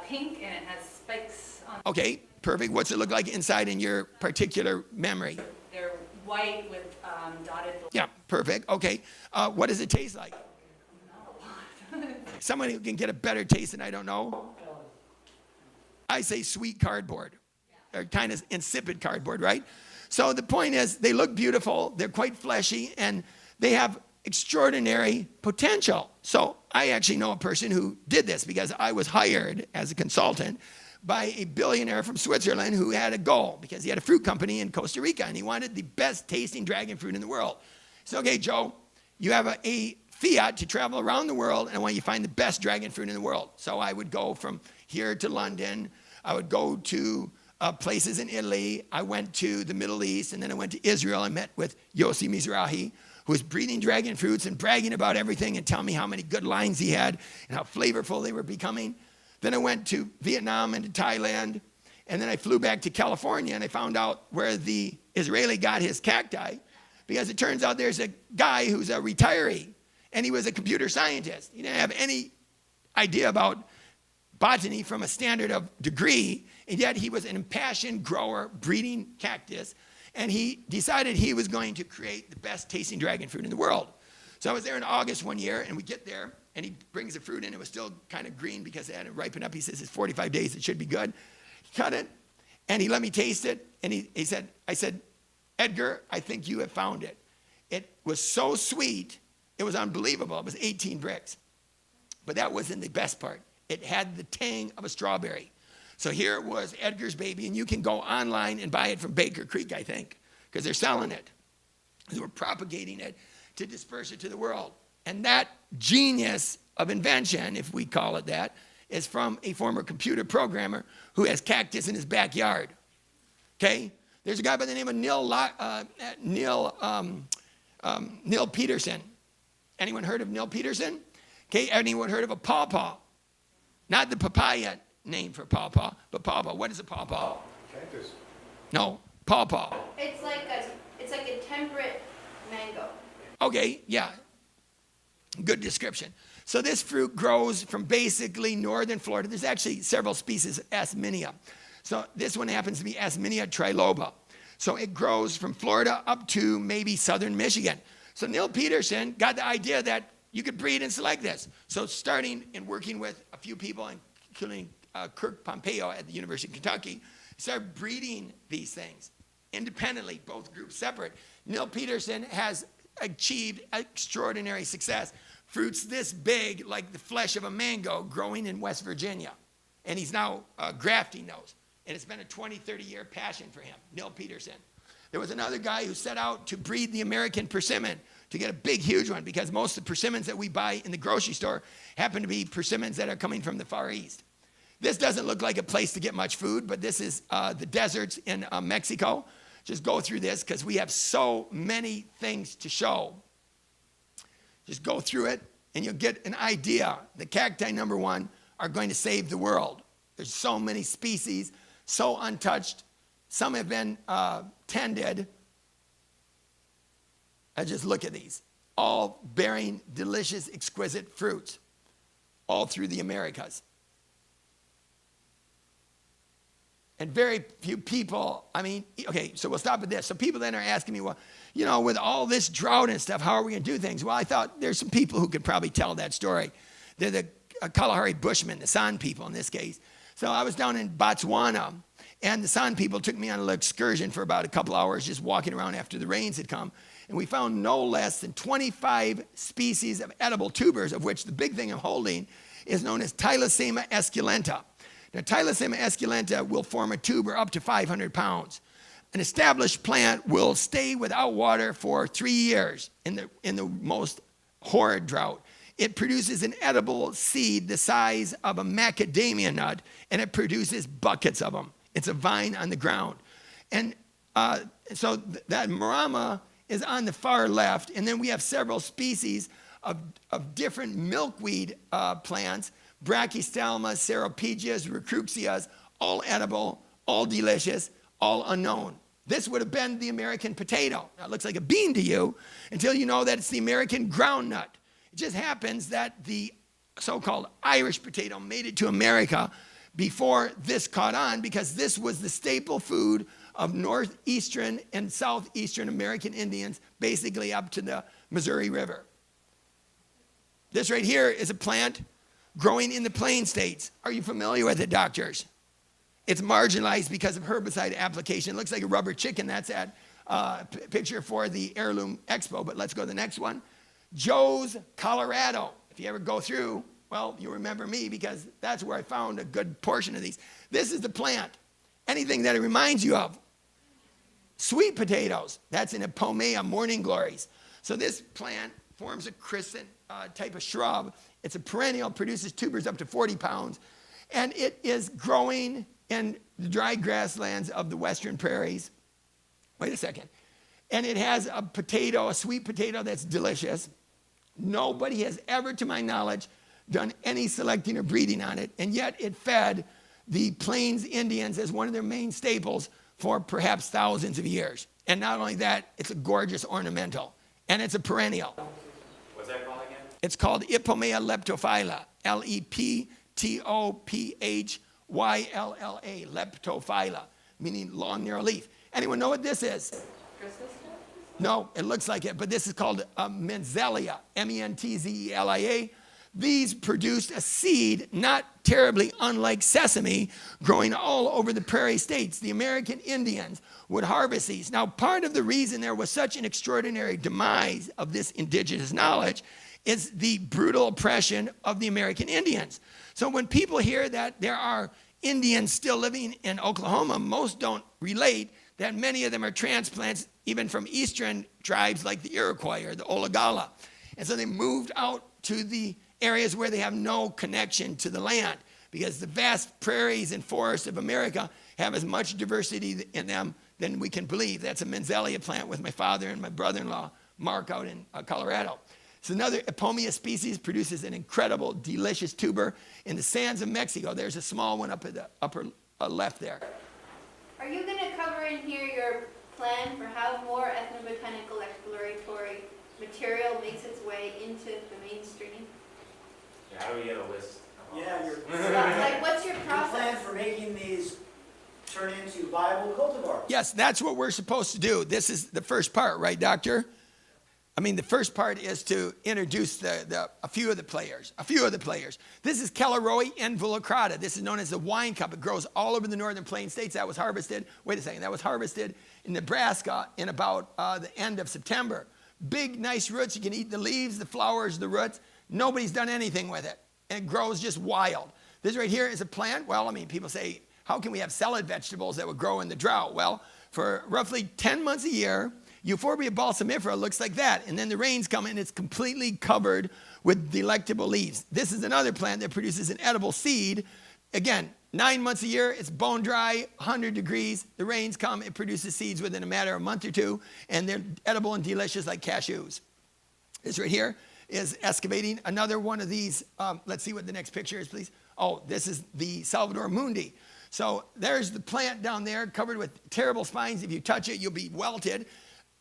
pink and it has spikes on. Okay, perfect. What's it look like inside in your particular memory? They're white with dotted. Yeah, perfect. Okay. What does it taste like? Someone who can get a better taste than I don't know. I say sweet cardboard. Or kind of insipid cardboard, right? So the point is, they look beautiful, they're quite fleshy, and they have extraordinary potential. So I actually know a person who did this because I was hired as a consultant by a billionaire from Switzerland who had a goal because he had a fruit company in Costa Rica and he wanted the best tasting dragon fruit in the world. He said, okay, Joe, you have a fiat to travel around the world and I want you to find the best dragon fruit in the world. So I would go from here to London. I would go to places in Italy. I went to the Middle East, and then I went to Israel. I met with Yossi Mizrahi, who was breeding dragon fruits and bragging about everything and telling me how many good lines he had and how flavorful they were becoming. Then I went to Vietnam and to Thailand, and then I flew back to California, and I found out where the Israeli got his cacti, because it turns out there's a guy who's a retiree, and he was a computer scientist. He didn't have any idea about botany from a standard of degree, and yet he was an impassioned grower breeding cactus, and he decided he was going to create the best tasting dragon fruit in the world. So I was there in August one year, and we get there, and he brings the fruit in. It was still kind of green because it hadn't ripened up. He says, it's 45 days, it should be good. He cut it, and he let me taste it, and I said, Edgar, I think you have found it. It was so sweet, it was unbelievable. It was 18 bricks. But that wasn't the best part. It had the tang of a strawberry. So here it was, Edgar's baby, and you can go online and buy it from Baker Creek, I think, because they're selling it. They were propagating it to disperse it to the world. And that genius of invention, if we call it that, is from a former computer programmer who has cactus in his backyard. Okay? There's a guy by the name of Neil Peterson. Anyone heard of Neil Peterson? Okay, anyone heard of a pawpaw? Not the papaya name for pawpaw, but pawpaw. What is a pawpaw? Cactus. No, pawpaw. It's like a temperate mango. Okay, yeah. Good description. So this fruit grows from basically northern Florida. There's actually several species of Asminia. So this one happens to be Asminia triloba. So it grows from Florida up to maybe southern Michigan. So Neil Peterson got the idea that you could breed and select this. So starting and working with a few people, including Kirk Pompeo at the University of Kentucky, started breeding these things independently, both groups separate. Neil Peterson has achieved extraordinary success. Fruits this big, like the flesh of a mango, growing in West Virginia. And he's now grafting those. And it's been a 20, 30-year passion for him, Neil Peterson. There was another guy who set out to breed the American persimmon, to get a big, huge one, because most of the persimmons that we buy in the grocery store happen to be persimmons that are coming from the Far East. This doesn't look like a place to get much food, but this is the deserts in Mexico. Just go through this because we have so many things to show. Just go through it and you'll get an idea. The cacti, number one, are going to save the world. There's so many species, so untouched. Some have been tended. Just look at these, all bearing delicious, exquisite fruits, all through the Americas. And very few people, okay, so we'll stop at this. So people then are asking me, well, with all this drought and stuff, how are we going to do things? Well, I thought there's some people who could probably tell that story. They're the Kalahari Bushmen, the San people in this case. So I was down in Botswana, and the San people took me on an excursion for about a couple hours, just walking around after the rains had come. And we found no less than 25 species of edible tubers, of which the big thing I'm holding is known as Tylosema esculenta. Now, Tylosema esculenta will form a tuber up to 500 pounds. An established plant will stay without water for 3 years in the most horrid drought. It produces an edible seed the size of a macadamia nut, and it produces buckets of them. It's a vine on the ground. And so that marama is on the far left, and then we have several species of different milkweed plants, Brachystelomas, Ceropegias, Recruxias, all edible, all delicious, all unknown. This would have been the American potato. Now, it looks like a bean to you until you know that it's the American groundnut. It just happens that the so-called Irish potato made it to America before this caught on, because this was the staple food of northeastern and southeastern American Indians, basically up to the Missouri River. This right here is a plant growing in the plain states. Are you familiar with it, doctors? It's marginalized because of herbicide application. It looks like a rubber chicken. That's that picture for the Heirloom Expo, but let's go to the next one. Joe's, Colorado. If you ever go through, well, you remember me because that's where I found a good portion of these. This is the plant. Anything that it reminds you of. Sweet potatoes. That's in Ipomea morning glories. So this plant forms a crescent type of shrub. It's a perennial, produces tubers up to 40 pounds. And it is growing in the dry grasslands of the western prairies. Wait a second. And it has a potato, a sweet potato that's delicious. Nobody has ever, to my knowledge, done any selecting or breeding on it. And yet it fed the Plains Indians as one of their main staples for perhaps thousands of years. And not only that, it's a gorgeous ornamental. And it's a perennial. What's that called again? It's called Ipomea leptophylla. Leptophylla, leptophylla, meaning long, narrow leaf. Anyone know what this is? No, it looks like it, but this is called Mentzelia, Mentzelia. These produced a seed not terribly unlike sesame, growing all over the prairie states. The American Indians would harvest these. Now, part of the reason there was such an extraordinary demise of this indigenous knowledge is the brutal oppression of the American Indians. So when people hear that there are Indians still living in Oklahoma, most don't relate that many of them are transplants even from eastern tribes like the Iroquois or the Olagala. And so they moved out to the areas where they have no connection to the land, because the vast prairies and forests of America have as much diversity in them than we can believe. That's a Mentzelia plant with my father and my brother-in-law, Mark, out in Colorado. So another Ipomea species produces an incredible, delicious tuber in the sands of Mexico. There's a small one up at the upper left there. Are you going to cover in here your plan for how more ethnobotanical exploratory material makes its way into the mainstream? Yeah, how do we get a list? Yeah, your Like, what's your plan process? for making these turn into viable cultivars. Yes, that's what we're supposed to do. This is the first part, right, doctor? I mean, the first part is to introduce a few of the players. This is Kelleroi involucrata. This is known as the wine cup. It grows all over the northern plain states. That was harvested in Nebraska in about the end of September. Big, nice roots. You can eat the leaves, the flowers, the roots. Nobody's done anything with it. And it grows just wild. This right here is a plant. Well, I mean, people say, how can we have salad vegetables that would grow in the drought? Well, for roughly 10 months a year, Euphorbia balsamifera looks like that. And then the rains come and it's completely covered with delectable leaves. This is another plant that produces an edible seed. Again, 9 months a year, it's bone dry, 100 degrees. The rains come, it produces seeds within a matter of a month or two, and they're edible and delicious like cashews. This right here is excavating another one of these. Let's see what the next picture is, please. Oh, this is the Salvador mundi. So there's the plant down there covered with terrible spines. If you touch it, you'll be welted.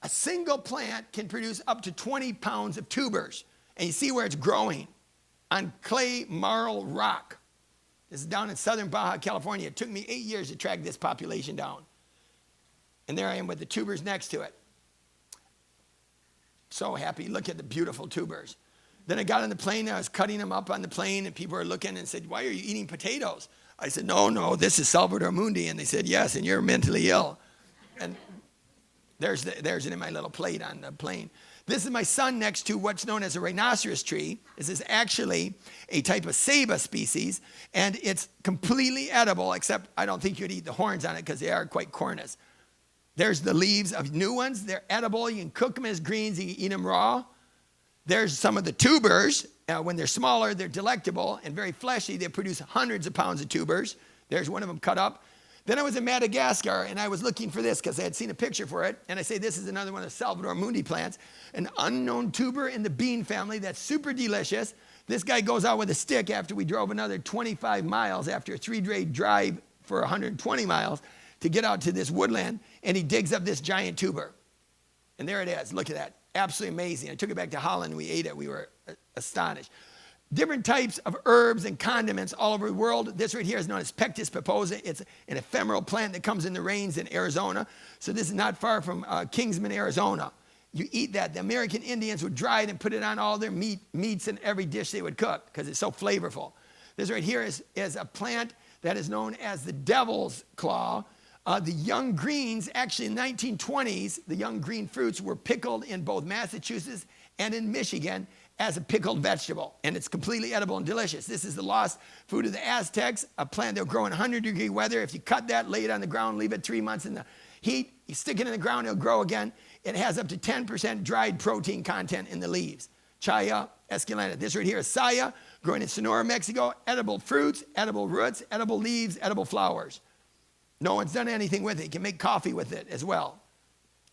A single plant can produce up to 20 pounds of tubers. And you see where it's growing on clay marl rock. This is down in southern Baja, California. It took me 8 years to track this population down. And there I am with the tubers next to it. So happy. Look at the beautiful tubers. Then I got on the plane and I was cutting them up on the plane, and people were looking and said, why are you eating potatoes? I said, no, this is Salvador mundi. And they said, yes, and you're mentally ill. And There's it in my little plate on the plane. This is my son next to what's known as a rhinoceros tree. This is actually a type of ceiba species, and it's completely edible, except I don't think you'd eat the horns on it because they are quite cornous. There's the leaves of new ones. They're edible. You can cook them as greens. You can eat them raw. There's some of the tubers. When they're smaller, they're delectable and very fleshy. They produce hundreds of pounds of tubers. There's one of them cut up. Then I was in Madagascar, and I was looking for this because I had seen a picture for it. And I say, this is another one of the Salvador mundi plants, an unknown tuber in the bean family that's super delicious. This guy goes out with a stick after we drove another 25 miles after a 3-day drive for 120 miles to get out to this woodland, and he digs up this giant tuber. And there it is. Look at that. Absolutely amazing. I took it back to Holland, and we ate it. We were astonished. Different types of herbs and condiments all over the world. This right here is known as Pectus piposa. It's an ephemeral plant that comes in the rains in Arizona. So this is not far from Kingsman, Arizona. You eat that. The American Indians would dry it and put it on all their meats in every dish they would cook because it's so flavorful. This right here is a plant that is known as the devil's claw. The young greens, actually in the 1920s, the young green fruits were pickled in both Massachusetts and in Michigan as a pickled vegetable, and it's completely edible and delicious. This is the lost food of the Aztecs, a plant that will grow in 100-degree weather. If you cut that, lay it on the ground, leave it 3 months in the heat, you stick it in the ground, it'll grow again. It has up to 10% dried protein content in the leaves. Chaya esculenta. This right here is saya, growing in Sonora, Mexico. Edible fruits, edible roots, edible leaves, edible flowers. No one's done anything with it. You can make coffee with it as well.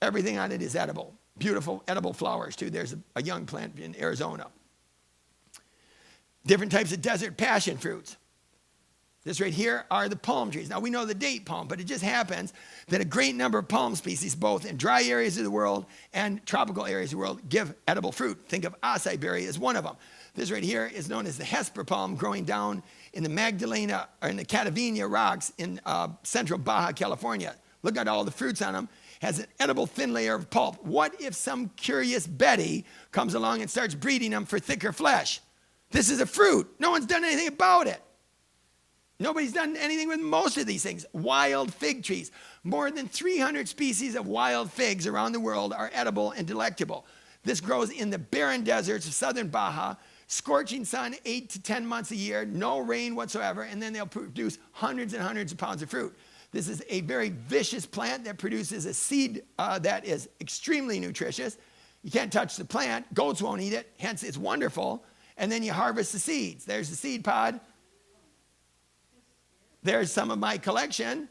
Everything on it is edible. Beautiful edible flowers too. There's a young plant in Arizona. Different types of desert passion fruits. This right here are the palm trees. Now we know the date palm, but it just happens that a great number of palm species, both in dry areas of the world and tropical areas of the world, give edible fruit. Think of acai berry as one of them. This right here is known as the Hesper palm, growing down in the Magdalena or in the Catavina rocks in central Baja California. Look at all the fruits on them. Has an edible thin layer of pulp. What if some curious Betty comes along and starts breeding them for thicker flesh? This is a fruit. No one's done anything about it. Nobody's done anything with most of these things. Wild fig trees. More than 300 species of wild figs around the world are edible and delectable. This grows in the barren deserts of southern Baja, scorching sun 8 to 10 months a year, no rain whatsoever, and then they'll produce hundreds and hundreds of pounds of fruit. This is a very vicious plant that produces a seed that is extremely nutritious. You can't touch the plant. Goats won't eat it. Hence, it's wonderful. And then you harvest the seeds. There's the seed pod. There's some of my collection.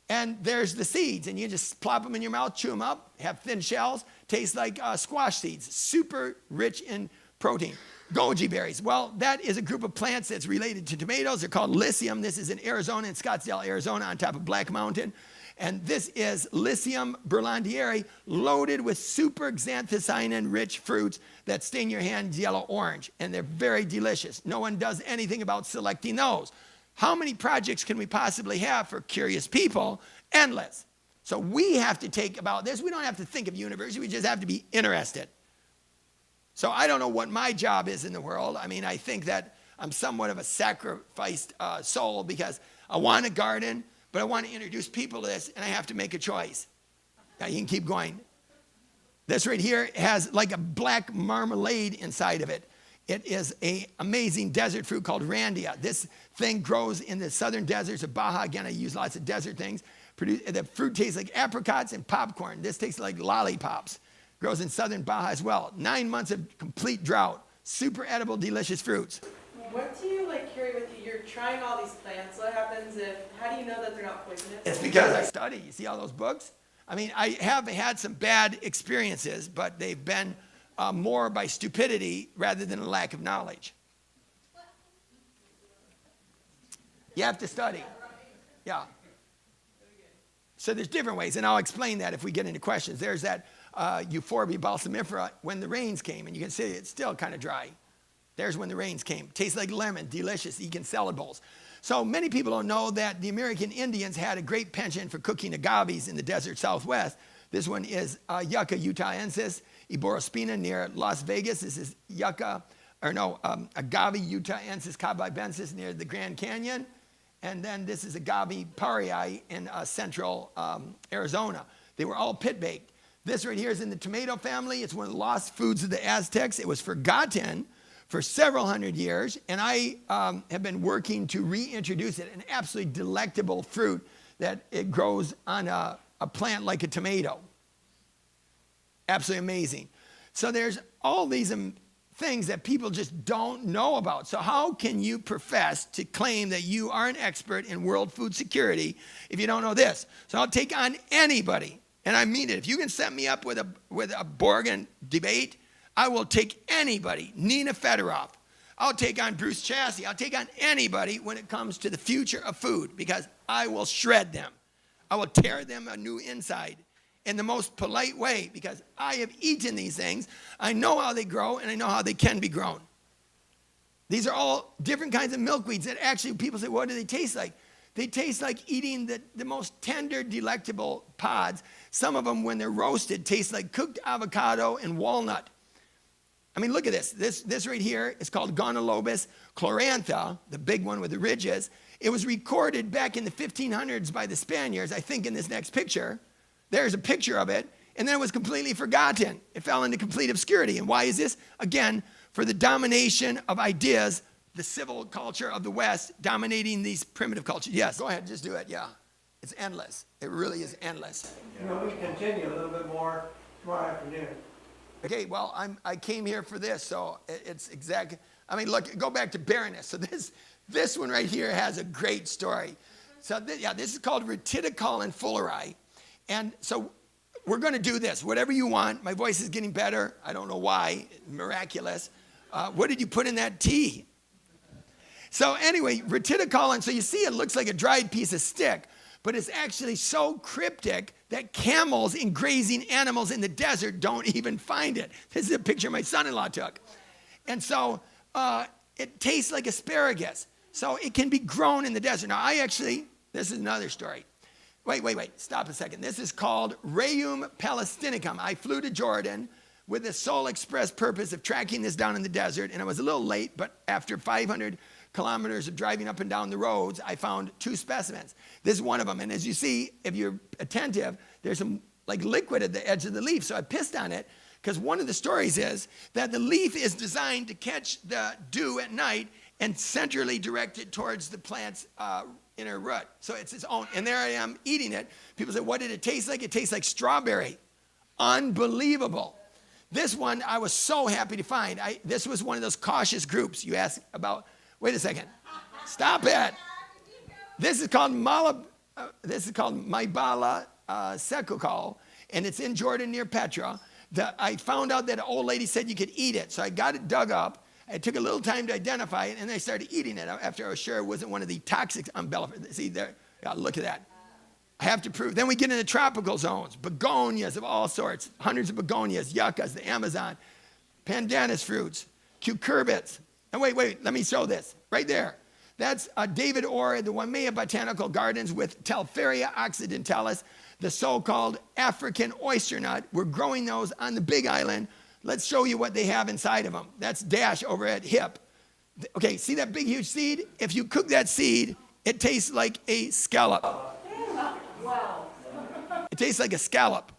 And there's the seeds. And you just plop them in your mouth, chew them up, have thin shells, taste like squash seeds. Super rich in protein. Goji berries. Well, that is a group of plants that's related to tomatoes. They're called Lycium. This is in Arizona, in Scottsdale, Arizona, on top of Black Mountain. And this is Lycium berlandieri, loaded with super xanthocyanin-rich fruits that stain your hands yellow-orange. And they're very delicious. No one does anything about selecting those. How many projects can we possibly have for curious people? Endless. So we have to take about this. We don't have to think of university. We just have to be interested. So I don't know what my job is in the world. I mean, I think that I'm somewhat of a sacrificed soul because I want a garden, but I want to introduce people to this, and I have to make a choice. Now, you can keep going. This right here has like a black marmalade inside of it. It is an amazing desert fruit called randia. This thing grows in the southern deserts of Baja. Again, I use lots of desert things. The fruit tastes like apricots and popcorn. This tastes like lollipops. Grows in southern Baja as well. 9 months of complete drought. Super edible, delicious fruits. What do you carry with you? You're trying all these plants. What happens how do you know that they're not poisonous? It's because I study. You see all those books? I mean, I have had some bad experiences, but they've been more by stupidity rather than a lack of knowledge. You have to study. Yeah. So there's different ways, and I'll explain that if we get into questions. There's that Euphorbia balsamifera when the rains came, and you can see it's still kind of dry. There's when the rains came. Tastes like lemon, delicious, you can salad bowls. So many people don't know that the American Indians had a great penchant for cooking agaves in the desert Southwest. This one is Yucca utahensis, Iborospina near Las Vegas. This is agave utahensis cababensis near the Grand Canyon. And then this is agave parrii in central Arizona. They were all pit baked. This right here is in the tomato family. It's one of the lost foods of the Aztecs. It was forgotten for several hundred years, and I have been working to reintroduce it, an absolutely delectable fruit that it grows on a plant like a tomato. Absolutely amazing. So there's all these things that people just don't know about. So how can you profess to claim that you are an expert in world food security if you don't know this? So I'll take on anybody, and I mean it. If you can set me up with a Borgen debate, I will take anybody. Nina Fedorov. I'll take on Bruce Chassey. I'll take on anybody when it comes to the future of food, because I will shred them. I will tear them a new inside in the most polite way, because I have eaten these things. I know how they grow, and I know how they can be grown. These are all different kinds of milkweeds that actually people say, what do they taste like? They taste like eating the most tender, delectable pods. Some of them, when they're roasted, taste like cooked avocado and walnut. I mean, look at this. This right here is called Gonolobus chlorantha, the big one with the ridges. It was recorded back in the 1500s by the Spaniards, I think in this next picture. There's a picture of it, and then it was completely forgotten. It fell into complete obscurity. And why is this? Again, for the domination of ideas, the civil culture of the West dominating these primitive cultures. Yes, go ahead, just do it, yeah. It's endless. It really is endless. You know, we continue a little bit more tomorrow afternoon. Okay, well, I came here for this, so it's exactly, I mean, look, go back to barrenness. So this one right here has a great story. So this is called Retiticulin fulleri. And so we're going to do this, whatever you want. My voice is getting better. I don't know why, miraculous. What did you put in that tea? So anyway, retiticulin, so you see it looks like a dried piece of stick, but it's actually so cryptic that camels and grazing animals in the desert don't even find it. This is a picture my son-in-law took. And so it tastes like asparagus. So it can be grown in the desert. Now this is another story. Wait, stop a second. This is called Rheum palestinicum. I flew to Jordan with the sole express purpose of tracking this down in the desert, and I was a little late, but after 500 kilometers of driving up and down the roads, I found 2 specimens. This is one of them, and as you see, if you're attentive, there's some like liquid at the edge of the leaf, so I pissed on it, because one of the stories is that the leaf is designed to catch the dew at night and centrally direct it towards the plant's inner root. So it's its own, and there I am eating it. People say, what did it taste like? It tastes like strawberry. Unbelievable. This one I was so happy to find. This was one of those cautious groups you ask about. Wait a second. Stop it. This is called Mybala secukal, and it's in Jordan near Petra. I found out that an old lady said you could eat it, so I got it dug up. It took a little time to identify it, and then I started eating it after I was sure it wasn't one of the toxic umbellifera. See there? Yeah, look at that. I have to prove. Then we get into tropical zones, begonias of all sorts, hundreds of begonias, yuccas, the Amazon, pandanus fruits, cucurbits. And wait, let me show this. Right there. That's David Orr at the Waimea Botanical Gardens with Telferia occidentalis, the so-called African oyster nut. We're growing those on the Big Island. Let's show you what they have inside of them. That's Dash over at HIP. Okay, see that big, huge seed? If you cook that seed, it tastes like a scallop. Wow. It tastes like a scallop.